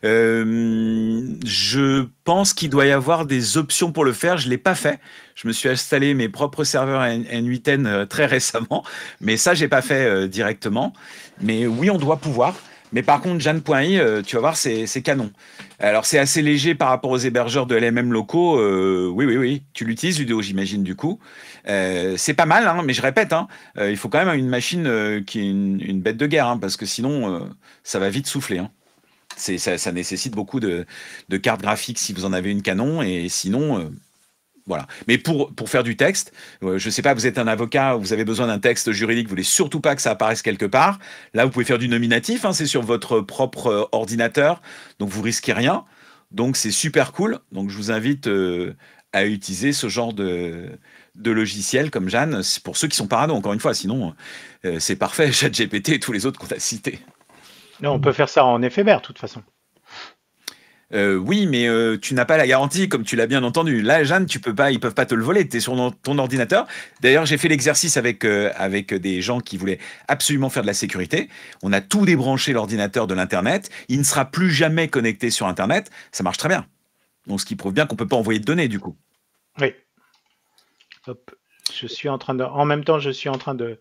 Je pense qu'il doit y avoir des options pour le faire. Je ne l'ai pas fait. Je me suis installé mes propres serveurs N8N très récemment, mais ça, je n'ai pas fait directement. Mais oui, on doit pouvoir. Mais par contre, Jeanne.ai, tu vas voir, c'est canon. Alors, c'est assez léger par rapport aux hébergeurs de LMM locaux. Oui. Tu l'utilises, Ludo, j'imagine, du coup. C'est pas mal, hein, mais je répète, hein, il faut quand même une machine qui est une bête de guerre, hein, parce que sinon, ça va vite souffler. Hein. Ça nécessite beaucoup de cartes graphiques si vous en avez une Canon, et sinon... Voilà. Mais pour faire du texte, je ne sais pas, vous êtes un avocat, vous avez besoin d'un texte juridique, vous voulez surtout pas que ça apparaisse quelque part. Là, vous pouvez faire du nominatif, hein, c'est sur votre propre ordinateur, donc vous risquez rien. Donc c'est super cool. Donc je vous invite à utiliser ce genre de logiciel comme Jeanne, pour ceux qui sont parano, encore une fois. Sinon, c'est parfait, ChatGPT et tous les autres qu'on a cités. Non, on peut faire ça en éphémère, de toute façon. Oui, mais tu n'as pas la garantie, comme tu l'as bien entendu. Là, Jeanne, ils peuvent pas te le voler. Tu es sur ton ordinateur. D'ailleurs, j'ai fait l'exercice avec des gens qui voulaient absolument faire de la sécurité. On a tout débranché l'ordinateur de l'Internet. Il ne sera plus jamais connecté sur Internet. Ça marche très bien. Donc, ce qui prouve bien qu'on peut pas envoyer de données, du coup. Oui. Hop. En même temps, je suis en train de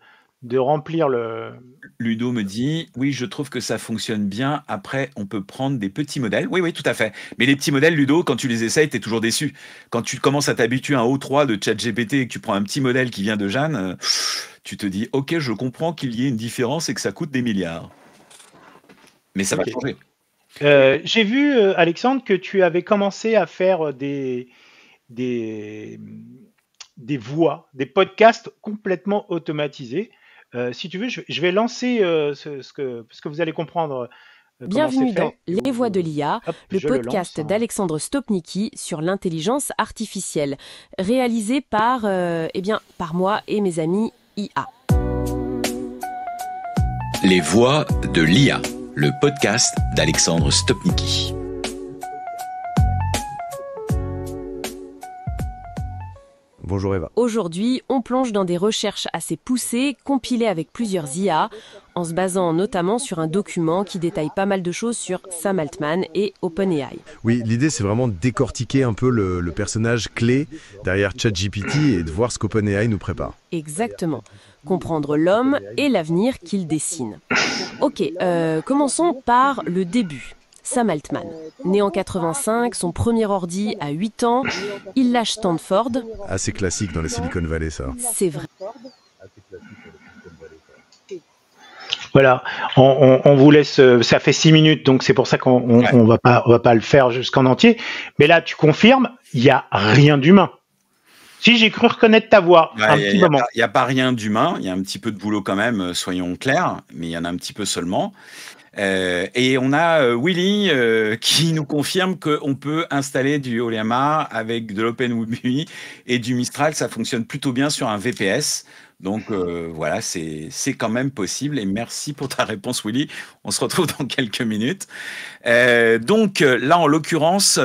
remplir le... Ludo me dit, oui, je trouve que ça fonctionne bien. Après, on peut prendre des petits modèles. Oui, tout à fait. Mais les petits modèles, Ludo, quand tu les essayes, tu es toujours déçu. Quand tu commences à t'habituer à un O3 de ChatGPT et que tu prends un petit modèle qui vient de Jeanne, tu te dis, ok, je comprends qu'il y ait une différence et que ça coûte des milliards. Mais ça va changer. J'ai vu, Alexandre, que tu avais commencé à faire des voix, des podcasts complètement automatisés. Si tu veux, je vais lancer ce que vous allez comprendre. Bienvenue dans Les Voix de l'IA, le podcast d'Alexandre Stopnicky sur l'intelligence artificielle, réalisé par moi et mes amis IA. Les Voix de l'IA, le podcast d'Alexandre Stopnicky. Bonjour Eva. Aujourd'hui, on plonge dans des recherches assez poussées, compilées avec plusieurs IA, en se basant notamment sur un document qui détaille pas mal de choses sur Sam Altman et OpenAI. Oui, l'idée c'est vraiment de décortiquer un peu le personnage clé derrière ChatGPT et de voir ce qu'OpenAI nous prépare. Exactement. Comprendre l'homme et l'avenir qu'il dessine. Ok, commençons par le début. Sam Altman, né en 85, son premier ordi à 8 ans, il lâche Stanford. Assez classique dans la Silicon Valley, ça. C'est vrai. Voilà, on vous laisse, ça fait 6 minutes, donc c'est pour ça qu'on va pas le faire jusqu'en entier. Mais là, tu confirmes, il n'y a rien d'humain. Si, j'ai cru reconnaître ta voix un petit moment. Il n'y a pas rien d'humain, il y a un petit peu de boulot quand même, soyons clairs, mais il y en a un petit peu seulement. Et on a Willy qui nous confirme qu'on peut installer du Oleama avec de l'OpenWMI et du Mistral. Ça fonctionne plutôt bien sur un VPS. Donc voilà, c'est quand même possible. Et merci pour ta réponse, Willy. On se retrouve dans quelques minutes. Donc là, en l'occurrence,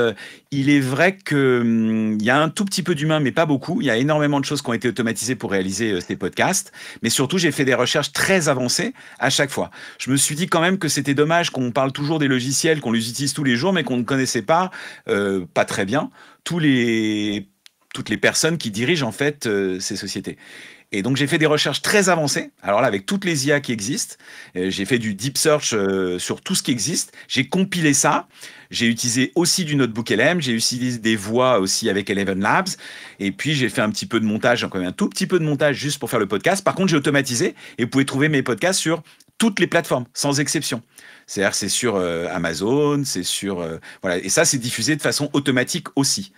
il est vrai qu'il y a un tout petit peu d'humain, mais pas beaucoup. Il y a énormément de choses qui ont été automatisées pour réaliser ces podcasts. Mais surtout, j'ai fait des recherches très avancées à chaque fois. Je me suis dit quand même que c'était dommage qu'on parle toujours des logiciels, qu'on les utilise tous les jours, mais qu'on ne connaissait pas très bien tous toutes les personnes qui dirigent en fait ces sociétés. Et donc j'ai fait des recherches très avancées. Alors là, avec toutes les IA qui existent, j'ai fait du deep search sur tout ce qui existe. J'ai compilé ça. J'ai utilisé aussi du notebook LM. J'ai utilisé des voix aussi avec Eleven Labs. Et puis j'ai fait un petit peu de montage, quand même un tout petit peu de montage juste pour faire le podcast. Par contre, j'ai automatisé et vous pouvez trouver mes podcasts sur toutes les plateformes, sans exception. C'est-à-dire c'est sur Amazon, c'est sur voilà, et ça c'est diffusé de façon automatique aussi.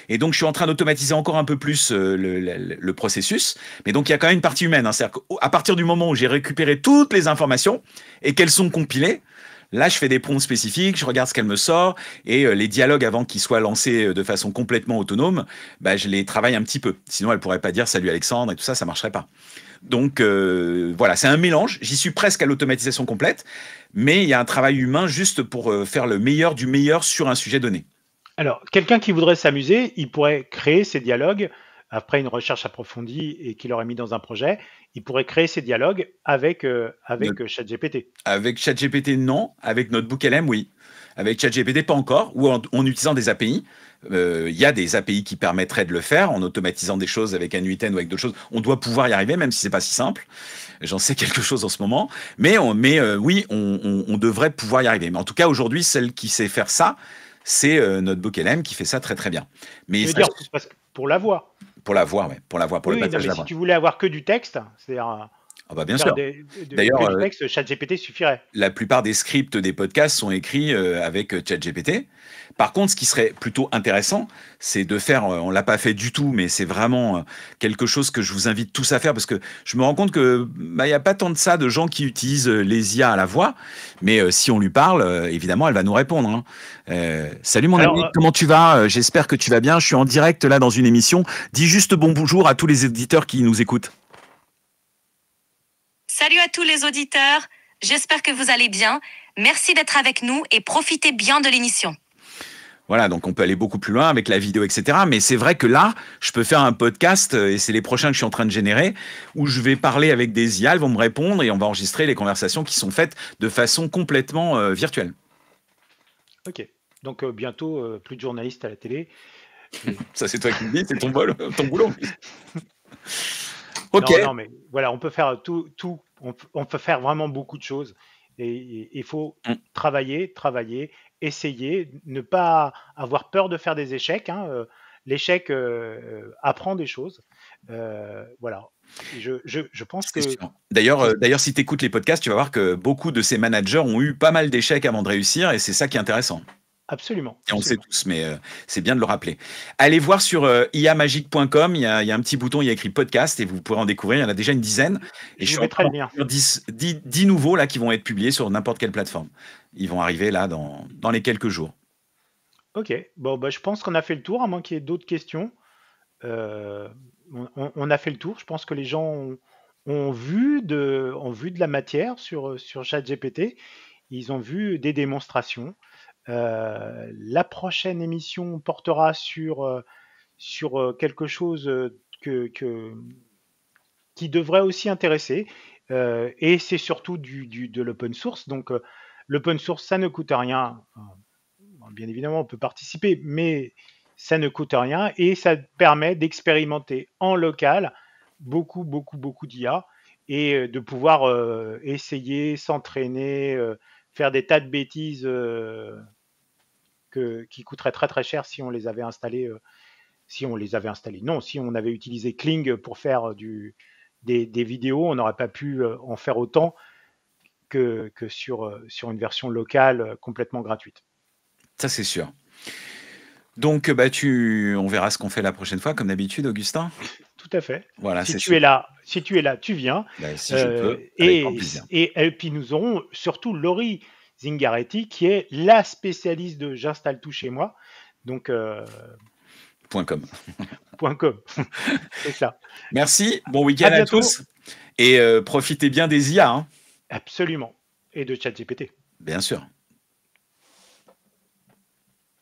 Et donc je suis en train d'automatiser encore un peu plus le processus, mais donc il y a quand même une partie humaine. Hein, c'est-à-dire qu'à partir du moment où j'ai récupéré toutes les informations et qu'elles sont compilées, là je fais des prompts spécifiques, je regarde ce qu'elle me sort et les dialogues avant qu'ils soient lancés de façon complètement autonome, bah, je les travaille un petit peu. Sinon elle pourrait pas dire salut Alexandre et tout ça, ça marcherait pas. Donc voilà, c'est un mélange. J'y suis presque à l'automatisation complète, mais il y a un travail humain juste pour faire le meilleur du meilleur sur un sujet donné. Alors, quelqu'un qui voudrait s'amuser, il pourrait créer ces dialogues après une recherche approfondie et qu'il aurait mis dans un projet. Il pourrait créer ces dialogues avec ChatGPT. Avec ChatGPT, non. Avec Notebook LM, oui. Avec ChatGPT, pas encore. Ou en utilisant des API. Il y a des API qui permettraient de le faire en automatisant des choses avec N8N ou avec d'autres choses. On doit pouvoir y arriver, même si c'est pas si simple. J'en sais quelque chose en ce moment. Mais oui, on devrait pouvoir y arriver. Mais en tout cas, aujourd'hui, celle qui sait faire ça, c'est Notebook LM qui fait ça très très bien. Mais je veux dire, parce que pour la voix. Pour la voix, ouais. Pour la voix, pour oui, le passage de la si voix. tu voulais avoir que du texte, c'est-à-dire ah bah bien sûr. D'ailleurs, que du texte, ChatGPT suffirait. La plupart des scripts des podcasts sont écrits avec ChatGPT. Par contre, ce qui serait plutôt intéressant, c'est de faire, on l'a pas fait du tout, mais c'est vraiment quelque chose que je vous invite tous à faire parce que je me rends compte que y a pas tant de ça de gens qui utilisent les IA à la voix, mais si on lui parle, évidemment, elle va nous répondre. Hein. Salut mon ami, comment tu vas? J'espère que tu vas bien. Je suis en direct là dans une émission. Dis juste bonjour à tous les éditeurs qui nous écoutent. Salut à tous les auditeurs, j'espère que vous allez bien. Merci d'être avec nous et profitez bien de l'émission. Voilà, donc on peut aller beaucoup plus loin avec la vidéo, etc. Mais c'est vrai que là, je peux faire un podcast, et c'est les prochains que je suis en train de générer, où je vais parler avec des IA, elles vont me répondre et on va enregistrer les conversations qui sont faites de façon complètement virtuelle. Ok, donc bientôt, plus de journalistes à la télé. Ça c'est toi qui me dis, c'est ton boulot. Ok. Non, mais voilà, on peut faire on peut faire vraiment beaucoup de choses. Et il faut travailler, essayer, ne pas avoir peur de faire des échecs. Hein. L'échec apprend des choses. Voilà. Je pense que... D'ailleurs, si tu écoutes les podcasts, tu vas voir que beaucoup de ces managers ont eu pas mal d'échecs avant de réussir et c'est ça qui est intéressant. Absolument. Et on le sait tous, mais c'est bien de le rappeler. Allez voir sur iamagique.com, il y a un petit bouton, il y a écrit podcast et vous pourrez en découvrir. Il y en a déjà une dizaine. Et je suis mettrai le lien. 10 nouveaux là qui vont être publiés sur n'importe quelle plateforme. Ils vont arriver là dans les quelques jours. Ok. Bon, je pense qu'on a fait le tour, à moins qu'il y ait d'autres questions. On a fait le tour. Je pense que les gens ont vu de la matière sur ChatGPT. Ils ont vu des démonstrations. La prochaine émission portera sur quelque chose qui devrait aussi intéresser, et c'est surtout de l'open source. Donc l'open source, ça ne coûte rien. Bien évidemment, on peut participer, mais ça ne coûte rien et ça permet d'expérimenter en local beaucoup d'IA et de pouvoir essayer, s'entraîner, faire des tas de bêtises qui coûteraient très très cher si on les avait installés. Non, si on avait utilisé Kling pour faire des vidéos, on n'aurait pas pu en faire autant que sur une version locale complètement gratuite. Ça, c'est sûr. Donc, on verra ce qu'on fait la prochaine fois, comme d'habitude, Augustin. Tout à fait. Voilà, si tu es là, tu viens. Si je peux, avec grand plaisir. Et puis nous aurons surtout Laurie Zingaretti, qui est la spécialiste de J'installe tout chez moi. Donc .com. .com. C'est ça. Merci. Bon week-end à tous. Et profitez bien des IA. Hein. Absolument. Et de ChatGPT. Bien sûr.